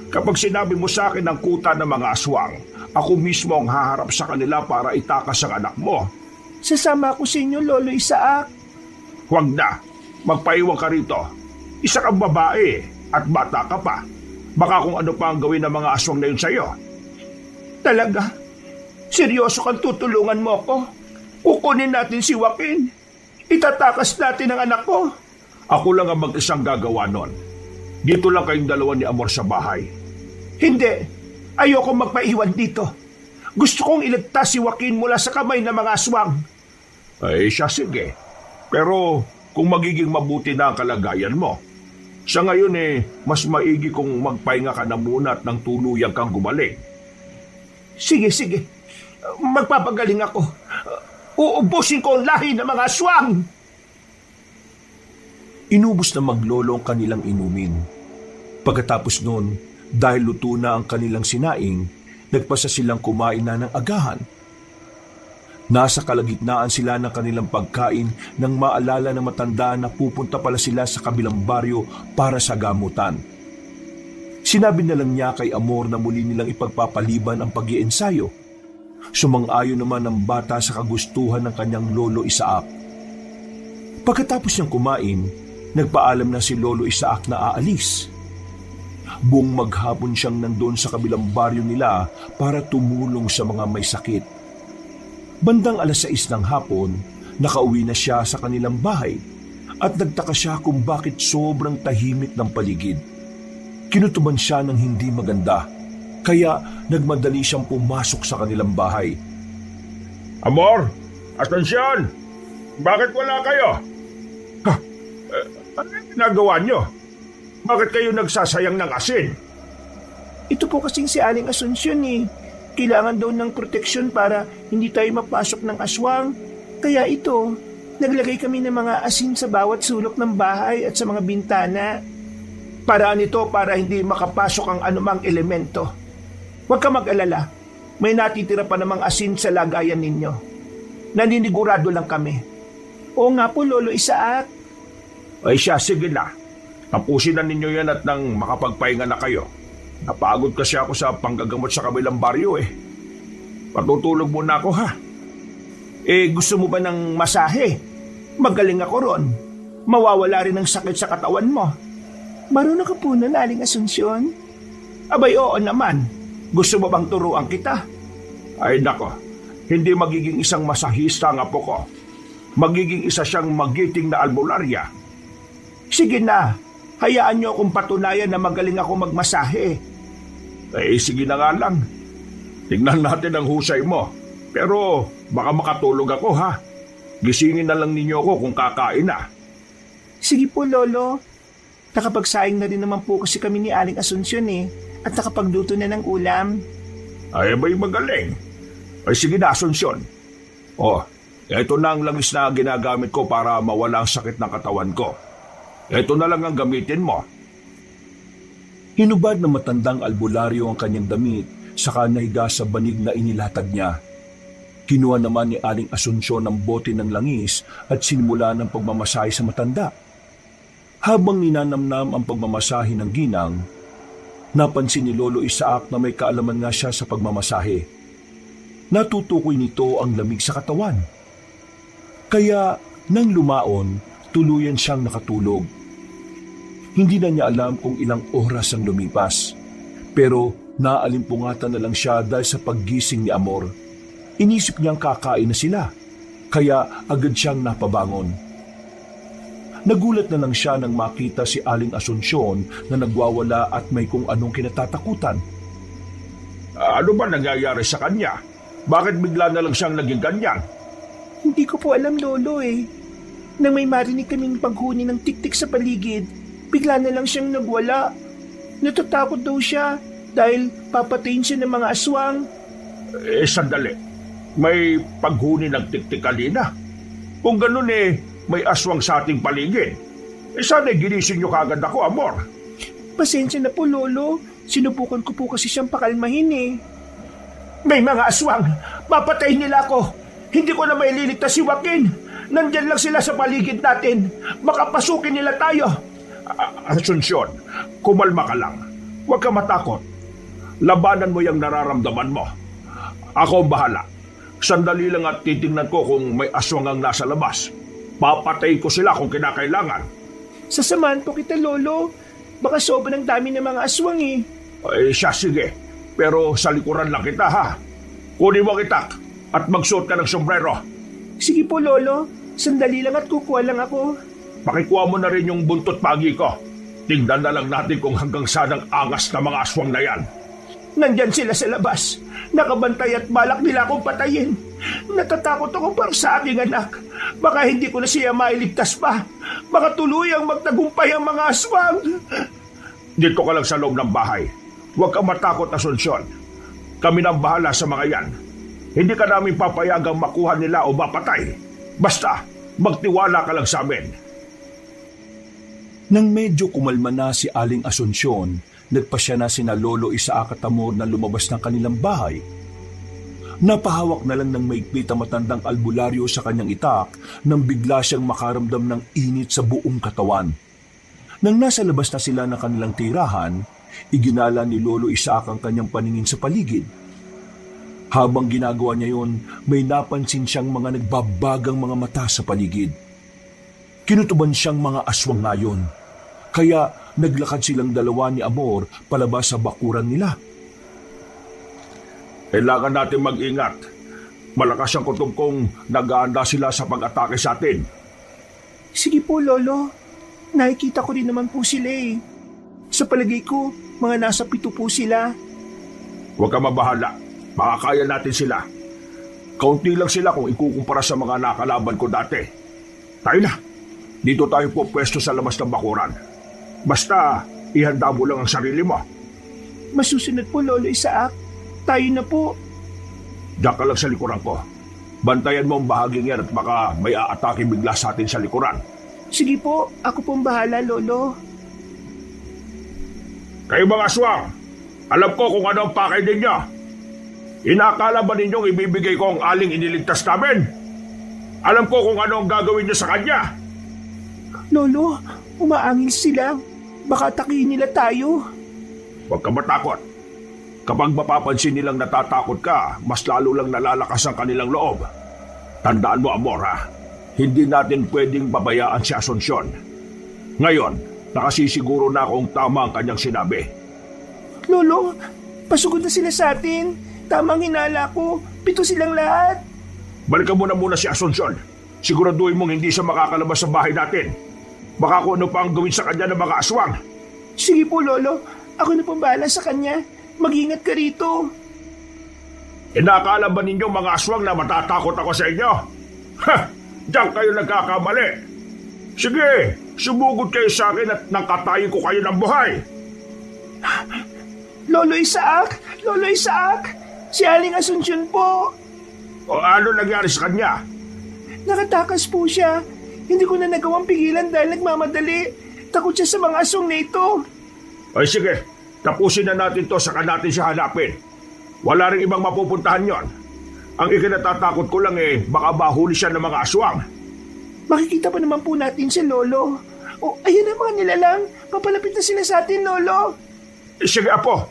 A: Kapag sinabi mo sa akin ang kuta ng mga aswang, ako mismo ang haharap sa kanila para itakas ang anak mo.
B: Sasama ako sa inyo, Lolo Isaac.
A: Huwag na. Magpaiwan ka rito. Isa kang babae at bata ka pa. Baka kung ano pa ang gawin ng mga aswang na yun sa'yo.
B: Talaga? Seryoso kang tutulungan mo ako? Kukunin natin si Joaquin. Itatakas natin ang anak ko.
A: Ako lang ang mag-isang gagawa nun. Dito lang kayong dalawa ni Amor sa bahay.
B: Hindi. Ayoko magpaiwan dito. Gusto kong iligtas si Joaquin mula sa kamay ng mga aswang.
A: Ay, siya sige. Pero kung magiging mabuti na ang kalagayan mo. Sa ngayon mas maigi kung magpahinga ka na muna at nang tuluyang kang gumaling.
B: Sige. Magpapagaling ako. Uubusin ko ang lahi ng mga aswang.
C: Inubos na maglolo ang kanilang inumin. Pagkatapos noon, dahil luto na ang kanilang sinaing, nagpasa silang kumain na ng agahan. Nasa kalagitnaan sila ng kanilang pagkain nang maalala ng matanda na pupunta pala sila sa kabilang baryo para sa gamutan. Sinabi na lang niya kay Amor na muli nilang ipagpapaliban ang pag-iensayo. Sumang-ayon naman ang bata sa kagustuhan ng kanyang lolo Isaac. Pagkatapos niyang kumain, nagpaalam na si Lolo Isaac na aalis. Buong maghapon siyang nandun sa kabilang baryo nila para tumulong sa mga may sakit. Bandang 6:00 ng hapon, nakauwi na siya sa kanilang bahay at nagtaka siya kung bakit sobrang tahimik ng paligid. Kinutuban siya ng hindi maganda, kaya nagmadali siyang pumasok sa kanilang bahay.
A: Amor! Atensyon! Bakit wala kayo? Ano yung ginagawa nyo? Bakit kayo nagsasayang ng asin?
B: Ito po kasing si Aling Asunsyon Kailangan daw ng proteksyon para hindi tayo mapasok ng aswang. Kaya ito, naglagay kami ng mga asin sa bawat sulok ng bahay at sa mga bintana. Paraan ito para hindi makapasok ang anumang elemento. Huwag ka mag-alala. May natitira pa namang asin sa lagayan ninyo. Naninigurado lang kami. Oo nga po, Lolo Isaac.
A: Ay siya, sige na. Tapusin na ninyo yan at nang makapagpahinga na kayo. Napagod kasi ako sa panggagamot sa kabilang baryo Patutulog muna ako ha.
B: Gusto mo ba ng masahe? Magaling ako ron. Mawawala rin ang sakit sa katawan mo. Marunong ka po nun, Aling Asunsyon? Abay, oo naman. Gusto mo bang turuan kita?
A: Ay nako, hindi magiging isang masahista ang apo ko. Magiging isa siyang magiting na albularya.
B: Sige na, hayaan niyo akong patunayan na magaling ako magmasahe.
A: Sige na nga lang. Tingnan natin ang husay mo. Pero baka makatulog ako ha. Gisingin na lang ninyo ako kung kakain na.
B: Sige po, Lolo. Nakapagsaing na rin naman po kasi kami ni Aling Asunsyon at nakapagluto na ng ulam.
A: Ay abay magaling. Ay sige na, Asunsyon. Ito na ang langis na ginagamit ko para mawala ang sakit ng katawan ko. Ito na lang ang gamitin mo.
C: Hinubad ng matandang albularyo ang kanyang damit saka nahiga sa banig na inilatag niya. Kinuha naman ni Aling Asunsyon ang bote ng langis at sinimula ng pagmamasahe sa matanda. Habang ninanamnam ang pagmamasahe ng ginang, napansin ni Lolo Isaac na may kaalaman nga siya sa pagmamasahe. Natutukoy nito ang lamig sa katawan. Kaya nang lumaon, tuluyan siyang nakatulog. Hindi na niya alam kung ilang oras ang lumipas. Pero naalimpungatan na lang siya dahil sa paggising ni Amor. Inisip niyang kakain na sila, kaya agad siyang napabangon. Nagulat na lang siya nang makita si Aling Asunsyon na nagwawala at may kung anong kinatatakutan.
A: Ano ba nangyayari sa kanya? Bakit bigla na lang siyang naging ganyan?
B: Hindi ko po alam, Lolo Nang may marinig kaming paghuni ng tiktik sa paligid, bigla na lang siyang nagwala. Natatakot daw siya dahil papatayin siya ng mga aswang.
A: Sandali. May paghuni ng tiktik kanina. Kung ganun may aswang sa ating paligid. Sana ginising niyo kagad ako, Amor.
B: Pasensya na po, Lolo. Sinubukan ko po kasi siyang pakalmahin May mga aswang. Papatayin nila ako. Hindi ko na maililigtas si Joaquin. Nandyan lang sila sa paligid natin. Makapasukin nila tayo.
A: Asunsyon, kumalma ka lang. Huwag ka matakot. Labanan mo yung nararamdaman mo. Ako ang bahala. Sandali lang at titingnan ko kung may aswang ang nasa labas. Papatayin ko sila kung kinakailangan.
B: Sasamahan po kita, Lolo. Baka sobrang dami ng mga aswang
A: Siya, sige. Pero sa likuran lang kita, ha? Kunin mo kitak at magsuot ka ng sombrero.
B: Sige po, Lolo. Sandali lang at kukuha lang ako.
A: Pakikuha mo na rin yung buntot pagi ko. Tingnan na lang natin kung hanggang saan ang angas ng mga aswang na yan.
B: Nandyan sila sa labas. Nakabantay at balak nila akong patayin. Natatakot ako para sa aking anak. Baka hindi ko na siya mailigtas pa. Baka tuluyang magtagumpay ang mga aswang.
A: Dito ka lang sa loob ng bahay. Huwag kang matakot, Asunsyon. Kami nang bahala sa mga yan. Hindi ka namin papayagang makuha nila o mapatay. Basta, magtiwala ka lang sa amin.
C: Nang medyo kumalma na si Aling Asunsyon, nagpasya na sina Lolo Isaac at Amor na lumabas ng kanilang bahay. Napahawak na lang ng maigpit ang matandang albularyo sa kanyang itak nang bigla siyang makaramdam ng init sa buong katawan. Nang nasa labas na sila ng kanilang tirahan, iginala ni Lolo Isaac ang kanyang paningin sa paligid. Habang ginagawa niya yun, may napansin siyang mga nagbabagang mga mata sa paligid. Kinutuban siyang mga aswang ngayon, kaya naglakad silang dalawa ni Amor palabas sa bakuran nila.
A: Kailangan natin mag-ingat. Malakas ang kutob kong nag-aanda sila sa pag-atake sa atin.
B: Sige po, Lolo. Nakikita ko rin naman po sila eh. Sa palagay ko, mga nasa 7 po sila.
A: Huwag ka mabahala. Makakaya natin sila. Kaunti lang sila kung ikukumpara sa mga nakalaban ko dati. Tayo na. Dito tayo po pwesto sa labas ng bakuran. Basta, ihanda mo lang ang sarili mo.
B: Masusunod po, Lolo Isaac. Tayo na po.
A: Diyan ka lang sa likuran ko. Bantayan mo ang bahaging yan at baka may aatake bigla sa atin sa likuran.
B: Sige po, ako pong bahala, Lolo.
A: Kayo mga aswang, alam ko kung ano ang pakay ninyo. Inakala ba ninyong ibibigay ko ang aling iniligtas namin? Alam ko kung ano ang gagawin niyo sa kanya.
B: Lolo, umaangin sila. Baka atakihin nila tayo.
A: Huwag ka matakot. Kapag mapapansin nilang natatakot ka, mas lalo lang nalalakas ang kanilang loob. Tandaan mo, Amor, ha? Hindi natin pwedeng babayaan si Asunsyon. Ngayon, nakasisiguro na kung tama ang kanyang sinabi.
B: Lolo, pasugod na sila sa atin. Tamang hinala ko. 7 silang lahat.
A: Balikan mo na muna si Asunsyon. Siguraduhin mong hindi siya makakalabas sa bahay natin. Baka kung ano pa ang gawin sa kanya ng mga aswang.
B: Sige po, Lolo. Ako na pong bahala sa kanya. Mag-ingat ka rito.
A: Inakala ba ninyo mga aswang na matatakot ako sa inyo? Ha! Diyan kayo nagkakamali. Sige, sumugod kayo sa akin at nakatayin ko kayo ng buhay.
B: Lolo Isaac! Lolo Isaac! Si Aling Asunsyon po.
A: O ano nangyari sa kanya?
B: Nakatakas po siya. Hindi ko na nagawang pigilan dahil nagmamadali. Takot siya sa mga aswang na ito.
A: Ay sige, tapusin na natin to saka natin siya hanapin. Wala rin ibang mapupuntahan yon. Ang ikinatatakot ko lang baka mahuli siya ng mga aswang.
B: Makikita pa naman po natin si Lolo. O, ayun na mga nilalang. Papalapit na sila sa atin, Lolo.
A: Sige, Apo.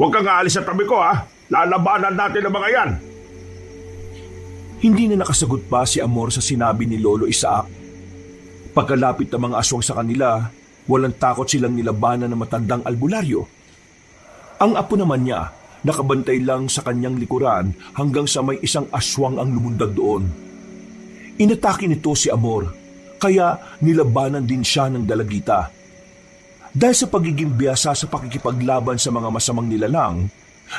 A: Huwag kang aalis sa tabi ko, ha? Lalabanan natin ang mga yan.
C: Hindi na nakasagot pa si Amor sa sinabi ni Lolo Isaac. Pagkalapit ng mga aswang sa kanila, walang takot silang nilabanan ng matandang albularyo. Ang apo naman niya, nakabantay lang sa kanyang likuran hanggang sa may isang aswang ang lumundag doon. Inatake nito si Amor, kaya nilabanan din siya ng dalagita. Dahil sa pagiging biyasa sa pakikipaglaban sa mga masamang nilalang,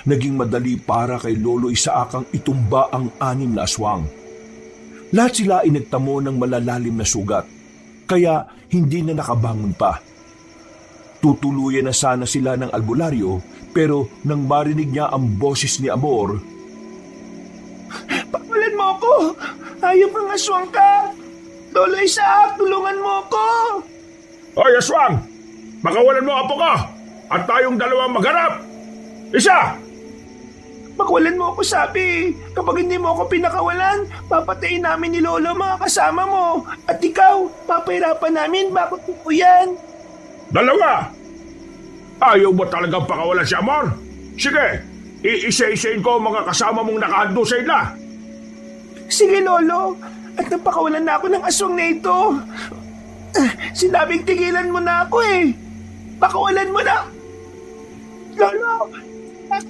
C: naging madali para kay Lolo Isaac ang itumba ang 6 na aswang. Lahat sila ay nagtamo ng malalalim na sugat, kaya hindi na nakabangon pa. Tutuluyan na sana sila ng albularyo, pero nang marinig niya ang boses ni Amor,
B: Pakawalan mo ako! Ayaw kang aswang ka! Lolo Isaac, tulungan mo ako!
A: Hoy, aswang! Pakawalan mo ang apo ko! At tayong dalawang magharap! Isa!
B: Pakawalan mo ako, sabi. Kapag hindi mo ako pinakawalan, papatayin namin ni Lolo mga kasama mo. At ikaw, papahirapan namin. Bakit po yan?
A: Dalawa! Ayaw mo talagang pakawalan si Amor? Sige, iisa-isain ko ang mga kasama mong nakahando sa ila.
B: Sige, Lolo. At napakawalan na ako ng aswang na ito. Sinabing tigilan mo na ako eh. Pakawalan mo na. Lolo,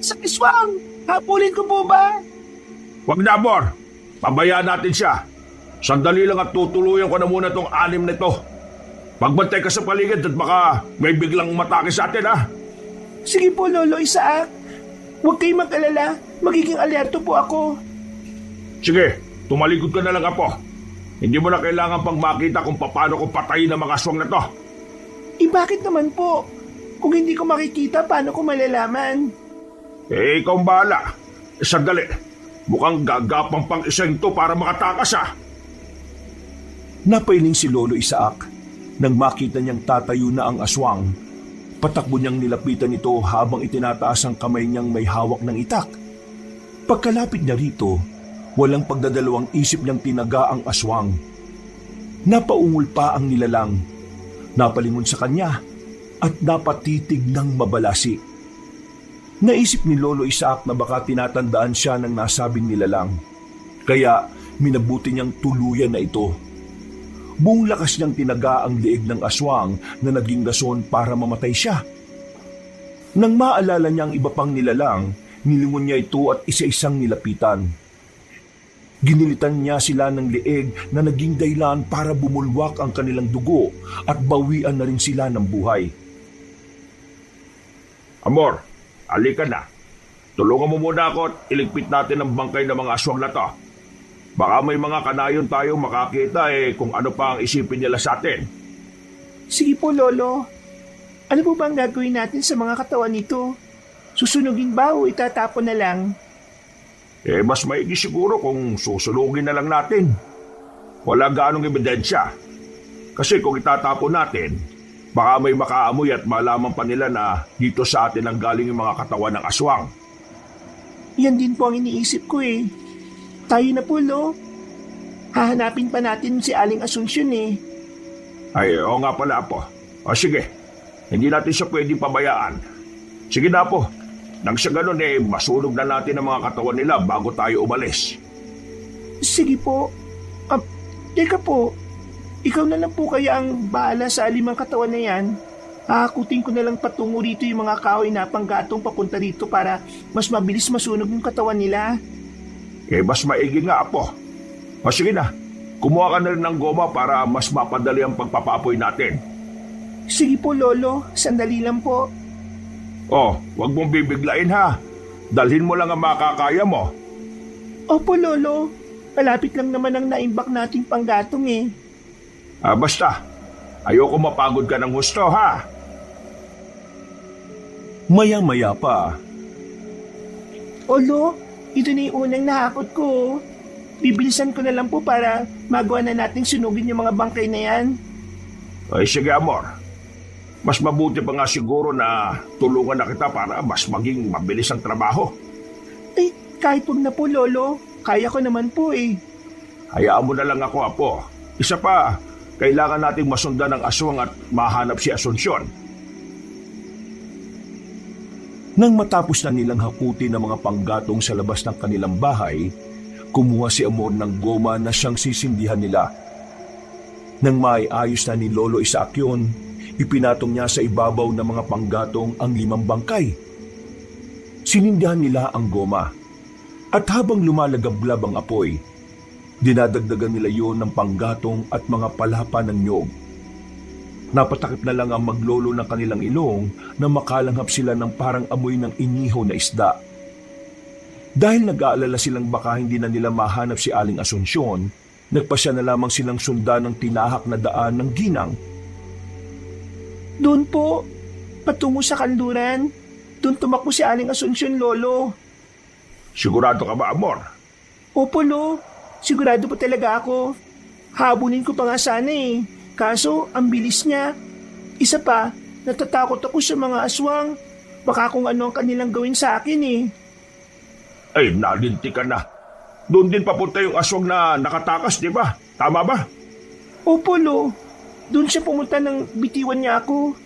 B: sa aswang. Hapulin ko po ba?
A: Huwag na, Amor. Pabayaan natin siya. Sandali lang at tutuluyan ko na muna tong 6 na ito. Pagbantay ka sa paligid at baka may biglang umatake sa atin, ha?
B: Sige po, Lolo Isaac. Huwag kayong mag-alala. Magiging alerto po ako.
A: Sige, tumalikod ka na lang, Apo. Hindi mo na kailangan pang makita kung paano ko patayin ang mga aswang na to.
B: Bakit naman po? Kung hindi ko makikita, paano ko malalaman?
A: Ikaw ang bahala. Sandali. Mukhang gagapang pang isang to para makatakas
C: Napailing si Lolo Isaac nang makita niyang tatayo na ang aswang. Patakbo niyang nilapitan ito habang itinataas ang kamay niyang may hawak ng itak. Pagkalapit niya rito, walang pagdadalawang isip niyang tinaga ang aswang. Napaungol pa ang nilalang. Napalingon sa kanya at napatitig ng mabalasi. Naisip ni Lolo Isaac na baka tinatandaan siya ng nasabing nilalang. Kaya minabuti niyang tuluyan na ito. Buong lakas niyang tinaga ang liig ng aswang na naging rason para mamatay siya. Nang maalala niya ang iba pang nilalang, nilingon niya ito at isa-isang nilapitan. Ginilitan niya sila ng liig na naging dahilan para bumulwak ang kanilang dugo at bawian na rin sila ng buhay.
A: Amor, halika na. Tulungan mo muna ako at iligpit natin ang bangkay ng mga aswang na to. Baka may mga kanayon tayong makakita kung ano pa ang isipin nila sa atin.
B: Sige po, Lolo. Ano po bang gagawin natin sa mga katawan nito? Susunugin ba o itatapon na lang?
A: Mas maigi siguro kung susunugin na lang natin. Wala gaanong ebidensya. Kasi kung itatapon natin, baka may makaamoy at malaman pa nila na dito sa atin ang galing yung mga katawan ng aswang.
B: Yan din po ang iniisip ko Tayo na po, Lo. Hahanapin pa natin si Aling Asunsyon
A: Oo nga pala, Apo. O sige, hindi natin siya pwedeng pabayaan. Sige na, Apo. Nang sa ganun masunog na natin ang mga katawan nila bago tayo umalis.
B: Sige po. Teka po, ikaw na lang po kaya ang bahala sa 5 katawan na yan. Hahakutin ko na lang patungo rito yung mga kahoy na panggatong papunta rito para mas mabilis masunog yung katawan nila.
A: Mas maigi nga, Apo. O sige na, kumuha ka na rin ng goma para mas mapadali ang pagpapapoy natin.
B: Sige po, Lolo. Sandali lang po.
A: Huwag mong bibiglain ha. Dalhin mo lang ang makakaya mo.
B: Opo, Lolo. Malapit lang naman ang naimbak nating panggatong
A: Basta, ayoko mapagod ka ng husto ha.
C: Maya-maya pa,
B: Lo, ito na yung unang nahakot ko. Bibilisan ko na lang po para magawa na natin sunugin yung mga bangkay na yan.
A: Sige, Amor. Mas mabuti pa nga siguro na tulungan na kita para mas maging mabilis ang trabaho.
B: Kahit wag na po, Lolo. Kaya ko naman po
A: Hayaan mo na lang ako, Apo. Isa pa, kailangan nating masundan ang aswang at mahanap si Asunsyon.
C: nang matapos na nilang hakutin ang mga panggatong sa labas ng kanilang bahay, kumuha si Amor ng goma na siyang sisindihan nila. Nang maiayos na ni Lolo Isaac yun, ipinatong niya sa ibabaw ng mga panggatong ang 5 bangkay. Sinindihan nila ang goma, at habang lumalagablab ang apoy, dinadagdagan nila yon ng panggatong at mga palapa ng nyog. Napatakip na lang ang maglolo ng kanilang ilong na makalanghap sila ng parang amoy ng inihaw na isda. Dahil nag-aalala silang baka hindi na nila mahanap si Aling Asunsyon, nagpasya na lamang silang sundan ng tinahak na daan ng ginang.
B: Doon po, patungo sa kanluran. Doon tumakbo si Aling Asunsyon, Lolo.
A: Sigurado ka ba, Amor?
B: Opo, Lo. Sigurado po talaga ako. Habulin ko pa nga sana Kaso, ang bilis niya. Isa pa, natatakot ako sa mga aswang. Baka kung ano ang kanilang gawin sa akin
A: Nalinti ka na. Doon din papunta yung aswang na nakatakas, di ba? Tama ba?
B: Opo, Lo. Doon siya pumunta nang bitiwan niya ako.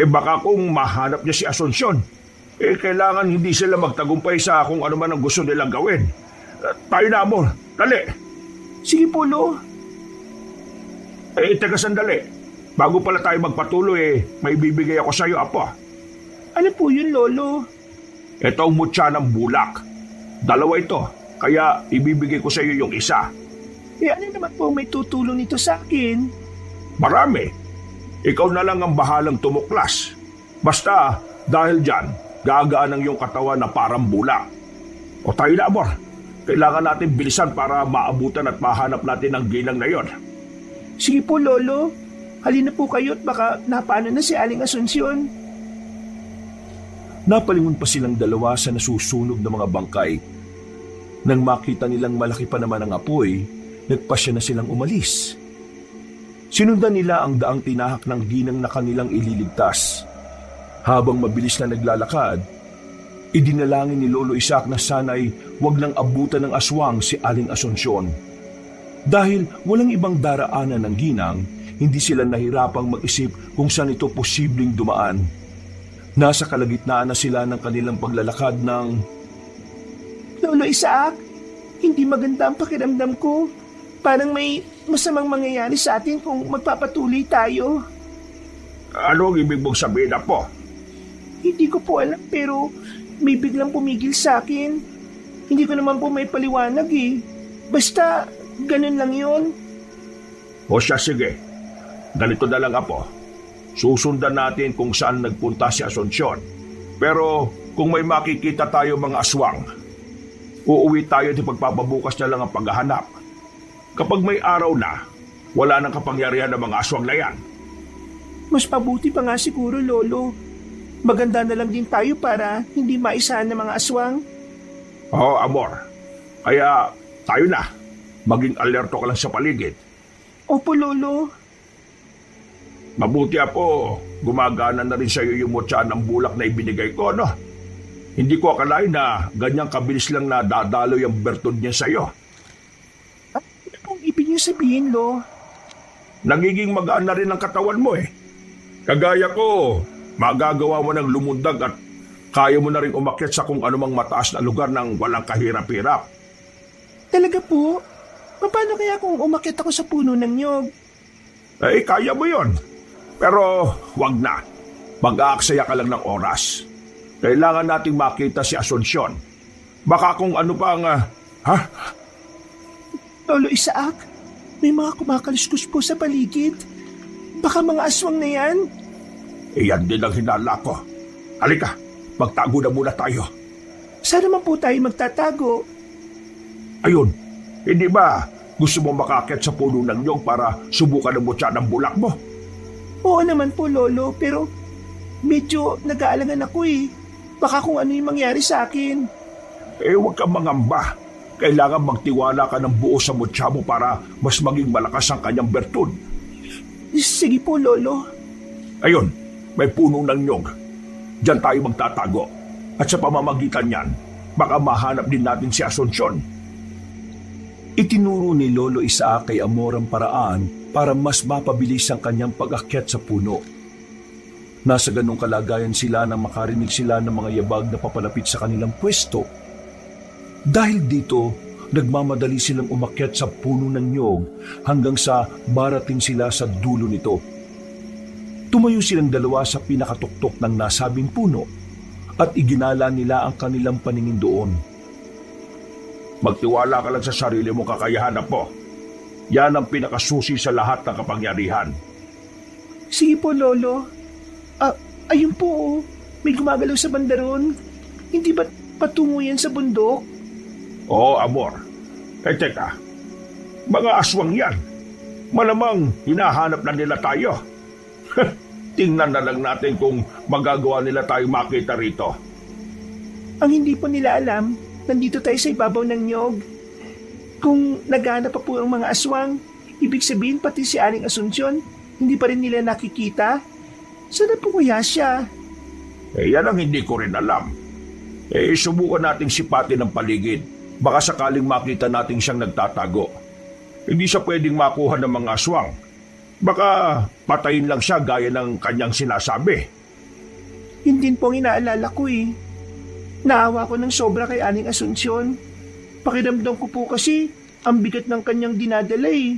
A: Baka kung mahanap niya si Asunsyon, kailangan hindi sila magtagumpay sa kung ano man ang gusto nilang gawin. Tayo na, Amor. Dali.
B: Sige po, Lo.
A: Teka sandali. Bago pala tayo magpatuloy, may bibigay ako sa iyo, Apo.
B: Ano po yun, Lolo?
A: Ito ang mutya ng bulak. 2 ito, kaya ibibigay ko sa iyo yung isa.
B: Ano naman po may tutulong nito sa akin?
A: Marami. Ikaw na lang ang bahalang tumuklas. Basta, dahil dyan, gagaan ang iyong katawan na parang bulak. O tayo na, Amor. Kailangan natin bilisan para maabutan at mahanap natin ang ginang na yon.
B: Sige po, Lolo. Halina po kayo at baka napaano na si Aling Asunsyon.
C: Napalingon pa silang dalawa sa nasusunog na mga bangkay. Nang makita nilang malaki pa naman ang apoy, nagpasya na silang umalis. Sinundan nila ang daang tinahak ng ginang na kanilang ililigtas. Habang mabilis na naglalakad, idinalangin ni Lolo Isaac na sana'y wag nang abutan ng aswang si Aling Asunsyon. Dahil walang ibang daraanan ng ginang, hindi sila nahirapang mag-isip kung saan ito posibleng dumaan. Nasa kalagitnaan na sila ng kanilang paglalakad ng...
B: Lolo Isaac, hindi maganda ang pakiramdam ko. Parang may masamang mangyayari sa atin kung magpapatuloy tayo.
A: Ano ang ibig mong sabihin, Apo?
B: Hindi ko po alam pero may biglang pumigil sa akin. Hindi ko naman po may paliwanag eh. Basta ganun lang yon.
A: O siya, sige. Ganito na lang, Apo. Susundan natin kung saan nagpunta si Asunsyon. Pero kung may makikita tayo mga aswang, uuwi tayo at pagpapabukas na lang ang paghahanap. Kapag may araw na, wala nang kapangyarihan ng mga aswang na yan.
B: Mas mabuti pa nga siguro, Lolo. Maganda na lang din tayo para hindi maisahan ng mga aswang.
A: Oo, Amor. Kaya tayo na. Maging alerto ka lang sa paligid.
B: Opo, Lolo.
A: Mabuti, Apo, gumagana na rin sa iyo yung mutya ng bulak na ibinigay ko, no? Hindi ko akalain na ganyang kabilis lang na dadalo yung bertod niya sa iyo.
B: Ano pong ibig niyo sabihin, Lo?
A: Nagiging magaan na rin ang katawan mo eh. Kagaya ko, magagawa mo ng lumundag at kaya mo na rin umakyat sa kung anumang mataas na lugar ng walang kahirap-hirap.
B: Talaga po? Paano kaya kung umakyat ako sa puno ng nyog?
A: Eh, kaya mo yon. Pero wag na. Mag-aaksaya ka lang ng oras. Kailangan nating makita si Asunsyon. Baka kung ano pang...
B: Lolo Isaac, may mga kumakaliskus po sa paligid. Baka mga aswang na yan?
A: Iyan din ang hinala ko. Halika, magtago na muna tayo.
B: Saan naman po tayo magtatago?
A: Ayun, hindi ba gusto mo makakit sa puno ng nyog para subukan ang mutya ng bulak mo?
B: Oo naman po, Lolo, pero medyo nag-aalangan ako eh. Baka kung ano yung mangyari sa akin.
A: Eh, huwag kang mangamba. Kailangan magtiwala ka ng buo sa mutya mo para mas maging malakas ang kanyang bertud.
B: Sige po, Lolo.
A: Ayun, may puno ng nyog. Diyan tayo magtatago. At sa pamamagitan niyan, baka mahanap din natin si Asunsyon.
C: Itinuro ni Lolo Isaac kay Amor ang paraan para mas mapabilis ang kanyang pag-akyat sa puno. Nasa ganong kalagayan sila nang makarinig sila ng mga yabag na papalapit sa kanilang pwesto. Dahil dito, nagmamadali silang umakyat sa puno ng nyog hanggang sa barating sila sa dulo nito. Tumayo silang dalawa sa pinakatuktok ng nasabing puno at iginala nila ang kanilang paningin doon.
A: Magtiwala ka lang sa sarili mong kakayahan, Apo. Yan ang pinakasusi sa lahat ng kapangyarihan.
B: Sige po, Lolo. Ayun po, oh. May gumagalaw sa bandaron. Hindi ba patungo yan sa bundok?
A: Oo, Amor. Eh, teka. Mga aswang yan. Malamang hinahanap na nila tayo. Tingnan na lang natin kung magagawa nila tayo makita rito.
B: Ang hindi po nila alam, nandito tayo sa ibabaw ng nyog. Kung naghahanap pa po ang mga aswang, ibig sabihin pati si Aling Asunsyon, hindi pa rin nila nakikita. Sana po kaya siya?
A: Eh, yan ang hindi ko rin alam. Eh, subukan nating sipatin ang paligid. Baka sakaling makita natin siyang nagtatago. Hindi siya pwedeng makuha ng mga aswang. Baka patayin lang siya gaya ng kanyang sinasabi.
B: Yun din po ang inaalala ko eh. Naawa ko ng sobra kay Aling Asunsyon. Pakiramdam ko po kasi ang bigat ng kanyang dinadala eh.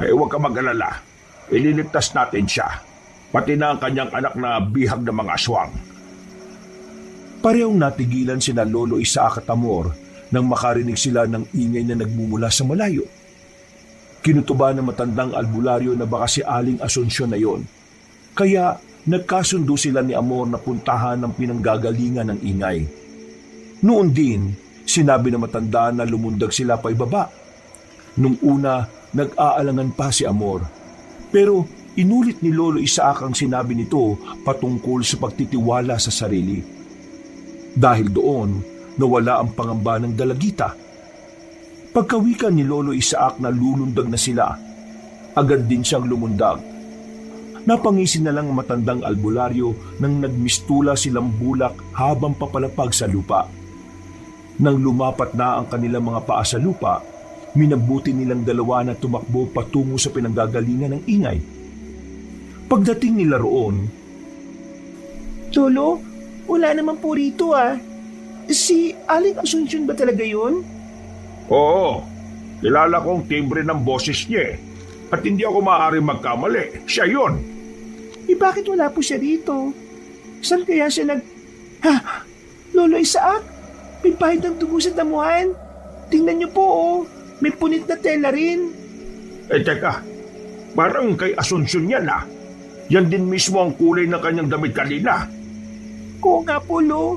A: Ay, huwag ka mag-alala. Ililigtas natin siya. Pati na ang kanyang anak na bihag ng mga aswang.
C: Parehong natigilan sina Lolo Isaac at Amor nang makarinig sila ng ingay na nagmumula sa malayo. Kinutuba ng matandang albularyo na baka si Aling Asunsyon na yon. Kaya nagkasundo sila ni Amor na puntahan ng pinanggagalingan ng ingay. Noon din, Sinabi ng matanda na lumundag sila pa ibaba. Nung una, nag-aalangan pa si Amor. Pero inulit ni Lolo Isaac ang sinabi nito patungkol sa pagtitiwala sa sarili. Dahil doon, nawala ang pangamba ng dalagita. Pagkawikan ni Lolo Isaac na lulundag na sila, agad din siyang lumundag. Napangisin na lang ang matandang albularyo nang nagmistula silang bulak habang papalapag sa lupa. Nang lumapat na ang kanilang mga paa sa lupa, minabuti nilang dalawa na tumakbo patungo sa pinanggagalingan ng ingay. Pagdating nila roon,
B: Lolo, wala naman po rito ah. Si Aling Asuncion ba talaga yun?
A: Oo, kilala kong timbre ng boses niya eh. At hindi ako maaaring magkamali. Siya yun.
B: Bakit wala po siya rito? Saan kaya siya Lolo Isaac, may pahid ng dugo sa damuhan. Tingnan niyo po oh, may punit na tela rin.
A: Teka, parang kay Asuncion yan ah. Yan din mismo ang kulay ng kanyang damit kanina.
B: Oo nga po, Lo.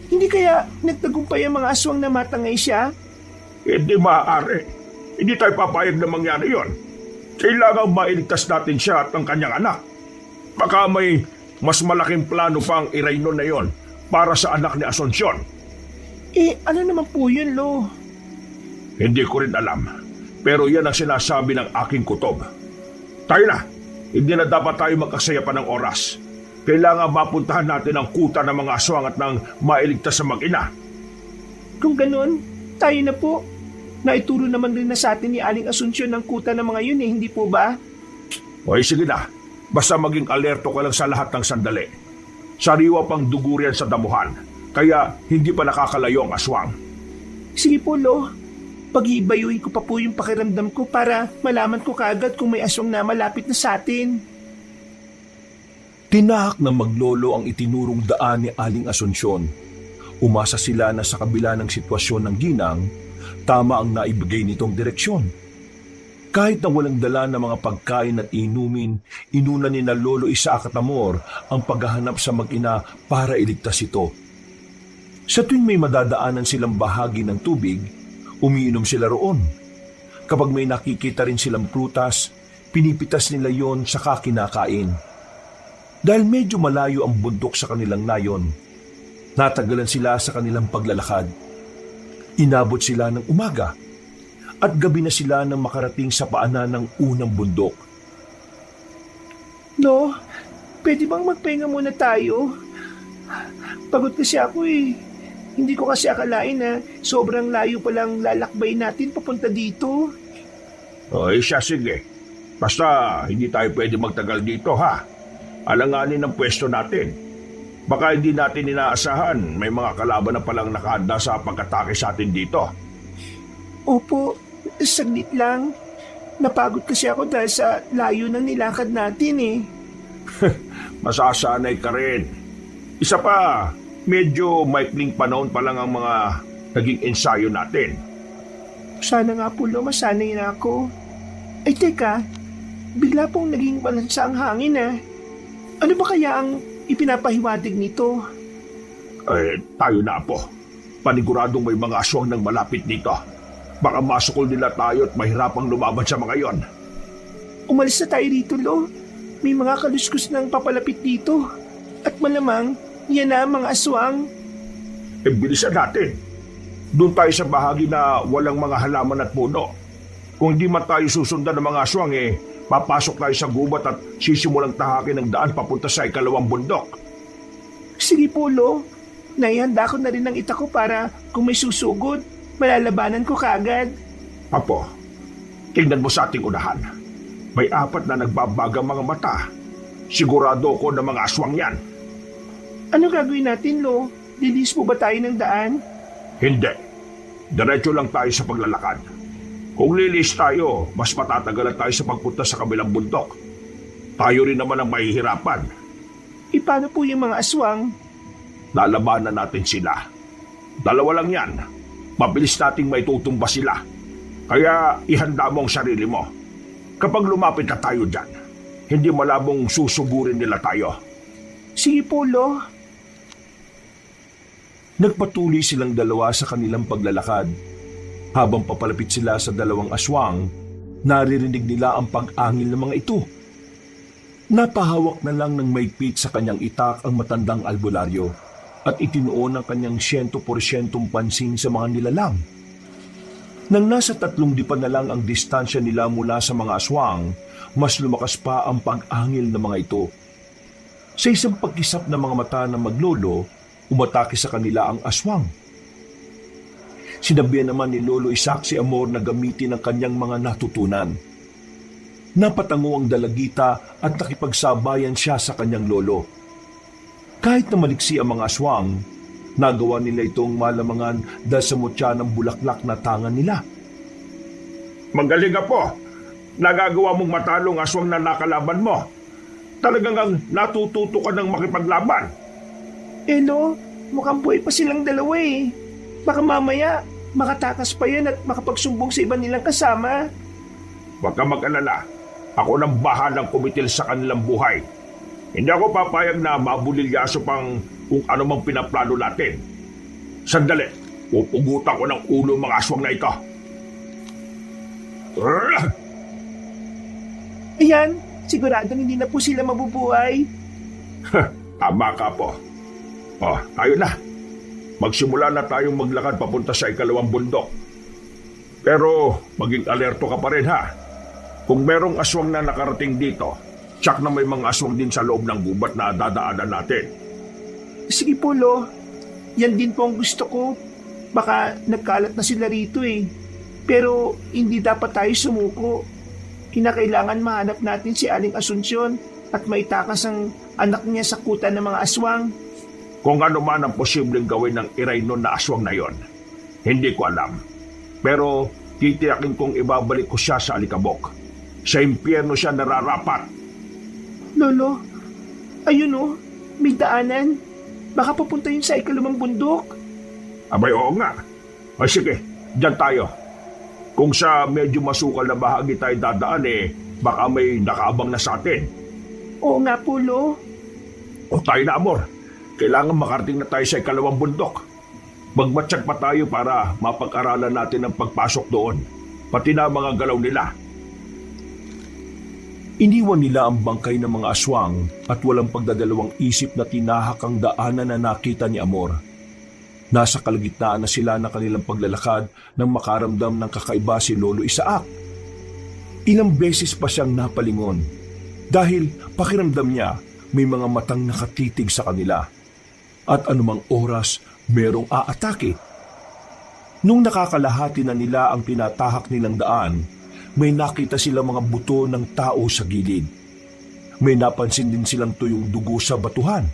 B: Hindi kaya nagtagumpay ang mga aswang na matangay siya?
A: Hindi maaari. Hindi tayo papayag na mangyari yon. Kailangan mailigtas natin siya at ang kanyang anak. Baka may mas malaking plano pang irayno na yon para sa anak ni Asuncion.
B: Ano naman po yun, Lo?
A: Hindi ko rin alam. Pero yan ang sinasabi ng aking kutob. Tayo na. Hindi na dapat tayo magkasaya pa ng oras. Kailangan mapuntahan natin ang kuta ng mga aswang at nang mailigtas sa mag-ina.
B: Kung ganun, tayo na po. Naituro naman rin na sa atin ni Aling Asuncion ng kuta ng mga yun hindi po ba?
A: Okay, sige na. Basta maging alerto ka lang sa lahat ng sandali. Sariwa pang dugo riyan sa damuhan, kaya hindi pa nakakalayo ang aswang.
B: Sige po, Lo. Pag-iibayuhin ko pa po yung pakiramdam ko para malaman ko kaagad kung may aswang na malapit na sa atin.
C: tinahak ng maglolo ang itinurong daan ni Aling Asuncion. Umasa sila na sa kabila ng sitwasyon ng ginang, tama ang naibigay nitong direksyon. Kahit na walang dala ng mga pagkain at inumin, inuna ni na Lolo Isaac at Amor ang paghahanap sa mag-ina para iligtas ito. Sa tuwing may madadaanan silang bahagi ng tubig, umiinom sila roon. Kapag may nakikita rin silang prutas, pinipitas nila yon saka kinakain. Dahil medyo malayo ang bundok sa kanilang nayon, natagalan sila sa kanilang paglalakad. Inabot sila ng umaga at gabi na sila nang makarating sa paanan ng unang bundok.
B: No, pwede bang magpahinga muna tayo? Pagod kasi ako eh. Hindi ko kasi akalain na sobrang layo palang lalakbay natin papunta dito.
A: Okay siya, sige. Basta hindi tayo pwede magtagal dito, ha? Alanganin ang pwesto natin. Baka hindi natin inaasahan may mga kalaban na palang nakahanda sa pag-atake sa atin dito.
B: Opo, saglit lang. Napagod kasi ako dahil sa layo ng nilakad natin eh.
A: Masasanay ka rin. Isa pa, medyo maikling panahon pa lang ang mga naging ensayo natin.
B: Sana nga po masanay na ako. Ay teka, bigla pong naging balansa ang hangin ah. Ano ba kaya ang ipinapahiwatig nito?
A: Tayo na po. Paniguradong may mga aswang nang malapit dito. Baka masukol nila tayo at mahirapang lumaban sa mga yon.
B: Umalis na tayo rito, Lo. May mga kaluskus nang papalapit dito. At malamang, yan na ang mga aswang.
A: Bilisan natin. Doon tayo sa bahagi na walang mga halaman at puno. Kung hindi man tayo susundan ng mga aswang papasok tayo sa gubat at sisimulang tahakin ng daan papunta sa ikalawang bundok.
B: Sige po, Lo. Naihanda ko na rin ang ita ko para kung may susugod, malalabanan ko kaagad.
A: Apo, tingnan mo sa ating unahan. May 4 na nagbabagang mga mata. Sigurado ko na mga aswang yan.
B: Ano gagawin natin, Lo? Lilis po ba tayo ng daan?
A: Hindi. Diretso lang tayo sa paglalakad. Kung lilis tayo, mas matatagalan tayo sa pagpunta sa kabilang bundok. Tayo rin naman ang mahihirapan.
B: Paano po yung mga aswang?
A: Lalabanan natin sila. 2 lang yan. Mabilis nating maitutumba sila. Kaya ihanda mo ang sarili mo. Kapag lumapit na tayo dyan, hindi malabong susugurin nila tayo.
B: Sige po, Lo.
C: Nagpatuloy silang dalawa sa kanilang paglalakad. Habang papalapit sila sa dalawang aswang, naririnig nila ang pag-angil ng mga ito. Napahawak na lang ng maigpit sa kanyang itak ang matandang albularyo at itinuon ang kanyang 100% pansin sa mga nilalang. Nang nasa 3 dipan na lang ang distansya nila mula sa mga aswang, mas lumakas pa ang pag-angil ng mga ito. Sa isang pagkisap ng mga mata ng maglolo, umatake sa kanila ang aswang. Sinabihan naman ni Lolo Isaac si Amor na gamitin ang kanyang mga natutunan. Napatango ang dalagita at nakipagsabayan siya sa kanyang lolo. Kahit na maliksi ang mga aswang, nagawa nila itong malamangan dahil sa mutya ng bulaklak na tangan nila.
A: Magaling Apo. Nagagawa mong matalo ang aswang na nakalaban mo. Talagang ang natututo ka ng makipaglaban.
B: Lo, mukhang buhay pa silang dalawa eh. Baka mamaya, makatakas pa yan at makapagsumbong sa iba nilang kasama.
A: Huwag ka mag-alala. Ako nang bahalang kumitil sa kanilang buhay. Hindi ako papayag na mabulilyaso pang kung ano mang pinaplano natin. Sandali, pupugutan ko ng ulo mga aswang na ito.
B: Ayan, siguradong hindi na po sila mabubuhay.
A: Tama ka po. Tayo na. Magsimula na tayong maglakad papunta sa ikalawang bundok. Pero maging alerto ka pa rin ha. Kung merong aswang na nakarating dito, tsak na may mga aswang din sa loob ng gubat na dadaanan natin.
B: Sige po, Lo. Yan din po ang gusto ko. Baka nagkalat na sila rito eh. Pero hindi dapat tayo sumuko. Kinakailangan mahanap natin si Aling Asunsyon at maitakas ang anak niya sa kuta ng mga aswang.
A: Kung ano man ang posibleng gawin ng Iraynon na aswang na yon, hindi ko alam. Pero titiyakin kong ibabalik ko siya sa alikabok. Sa impyerno siya nararapat.
B: Lolo, ayun oh, may daanan. Baka papunta yun sa ikalawang bundok.
A: Abay, oo nga. Ay sige, dyan tayo. Kung sa medyo masukal na bahagi tayo dadaan baka may nakaabang na sa atin.
B: Oo nga po, Lo.
A: O tayo na, Amor. Kailangan makarating na tayo sa ikalawang bundok. Magmatsyag pa tayo para mapag-aralan natin ang pagpasok doon. Pati na mga galaw nila.
C: Iniwan nila ang bangkay ng mga aswang at walang pagdadalawang isip na tinahak ang daanan na nakita ni Amor. Nasa kalagitnaan na sila ng kanilang paglalakad nang makaramdam ng kakaiba si Lolo Isaac. Ilang beses pa siyang napalingon dahil pakiramdam niya may mga matang nakatitig sa kanila at anumang oras merong aatake. Nung nakakalahati na nila ang tinatahak nilang daan, may nakita silang mga buto ng tao sa gilid. May napansin din silang tuyong dugo sa batuhan,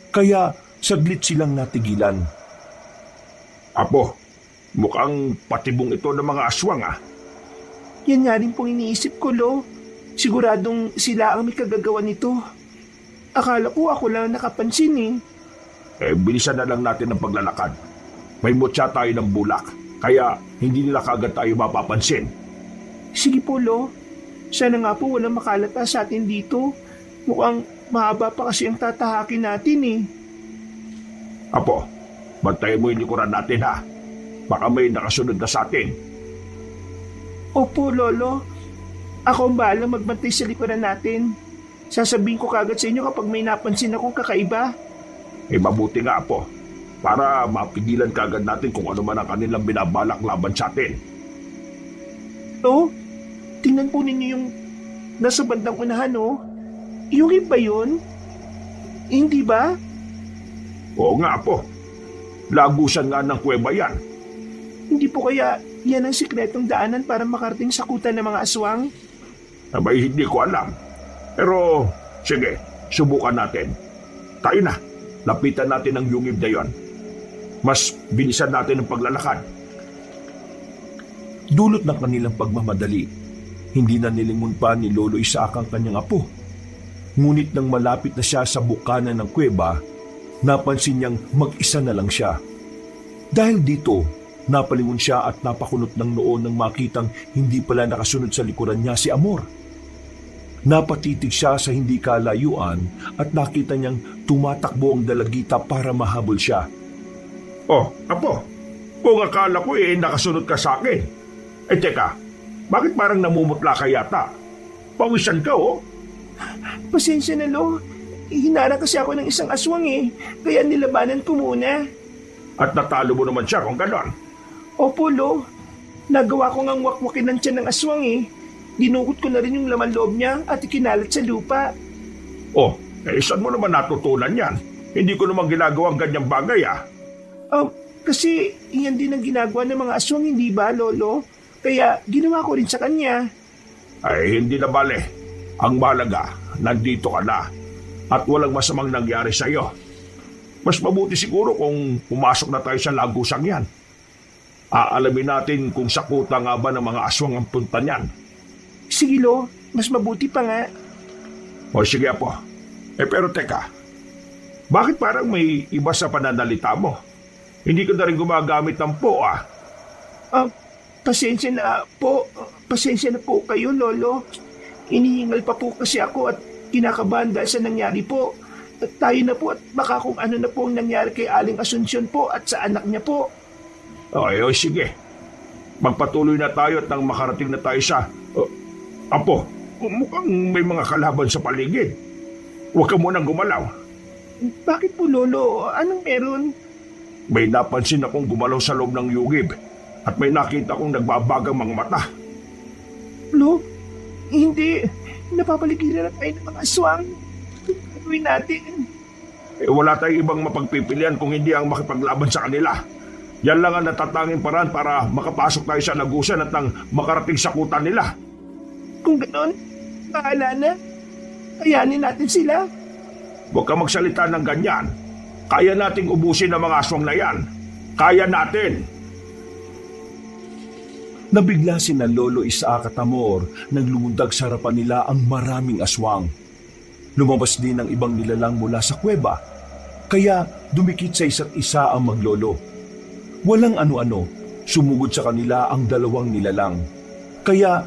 C: kaya saglit silang natigilan.
A: Apo, mukhang patibong ito ng mga aswang
B: Yan nga rin pong iniisip ko, Lo. Siguradong sila ang may kagagawa nito. Akala ko ako lang nakapansin
A: bilisan na lang natin ang paglalakad. May mutya tayo ng bulak, kaya hindi nila kagad tayo mapapansin.
B: Sige po, Lo. Sana nga po walang makalata sa atin dito. Mukhang mahaba pa kasi ang tatahakin natin
A: Apo, bantayan mo yung likuran natin ha. Baka may nakasunod na sa atin.
B: Opo, Lolo. Ako ang bahala magbantay sa likuran natin. Sasabihin ko kagad sa inyo kapag may napansin akong kakaiba.
A: Mabuti nga, Apo, para mapigilan kagad natin kung ano man ang kanilang binabalak laban sa atin.
B: Tingnan po ninyo yung nasa bandang unahan, Yung iba yun? Hindi ba?
A: Oo nga, Apo. Lagusan nga ng kuweba yan.
B: Hindi po kaya yan ang sikretong daanan para makarating sa kuta ng mga aswang?
A: Abay, hindi ko alam. Pero, sige, subukan natin. Tayo na. Lapitan natin ang yungib na yon. Mas bilisan natin ang paglalakad.
C: Dulot ng kanilang pagmamadali, hindi na nilingon pa ni Lolo Isaac ang kanyang apo. Ngunit nang malapit na siya sa bukana ng kuweba, napansin niyang mag-isa na lang siya. Dahil dito, napalingon siya at napakunot ng noo nang makitang hindi pala nakasunod sa likuran niya si Amor. Napatitig siya sa hindi kalayuan at nakita niyang tumatakbo ang dalagita para mahabol siya.
A: Oh, apo, kung akala ko nakasunod ka sa akin. Teka, bakit parang namumutla ka yata? Pawisan ka oh.
B: Pasensya na, Lo. Hinarang kasi ako ng isang aswang kaya nilabanan ko muna.
A: At natalo mo naman siya kung ganon.
B: Opo, Lo. Nagawa ko ngang wakwakin ng tiyan ng aswang Dinukot ko na rin yung laman loob niya at ikinalat sa lupa.
A: Oh, saan mo naman natutunan yan? Hindi ko naman ginagawang ganyang bagay
B: Kasi iyan din ang ginagawa ng mga aswang, hindi ba, Lolo? Kaya ginawa ko rin sa kanya.
A: Ay, hindi na bale. Ang mahalaga, nandito ka na. At walang masamang nangyari sa iyo. Mas mabuti siguro kung pumasok na tayo sa lagusang yan. Aalamin natin kung sakuta nga ba ng mga aswang ang punta niyan.
B: Sige, Lo. Mas mabuti pa nga.
A: O sige po. Pero teka, bakit parang may iba sa pananalita mo? Hindi ko na rin gumagamit ng po
B: Pasensya na po. Pasensya na po kayo, Lolo. Inihingal pa po kasi ako at kinakabahan dahil sa nangyari po. At tayo na po at baka kung ano na po ang nangyari kay Aling Asunsyon po at sa anak niya po.
A: O sige. Magpatuloy na tayo at nang makarating na tayo sa... Apo, mukhang may mga kalaban sa paligid. Huwag ka munang gumalaw.
B: Bakit po, Lolo? Anong meron?
A: May napansin akong gumalaw sa loob ng yugib at may nakita akong nagbabagang mga mata.
B: Lo? Hindi. Napapaligiran na tayo ng mga aswang. Gagawin natin.
A: Wala tayong ibang mapagpipilian kung hindi ang makipaglaban sa kanila. Yan lang ang natatanging paraan para makapasok tayo sa lagusan at nang makarating sa kutan nila.
B: Kung ganon, bahala na. Kayanin natin sila.
A: Huwag ka magsalita ng ganyan. Kaya nating ubusin ang mga aswang na yan. Kaya natin.
C: Nabigla si na Lolo Isaac at Amor nang lumundag sa harapan nila ang maraming aswang. Lumabas din ang ibang nilalang mula sa kuweba, kaya dumikit sa isa't isa ang maglolo. Walang ano-ano, sumugod sa kanila ang dalawang nilalang. Kaya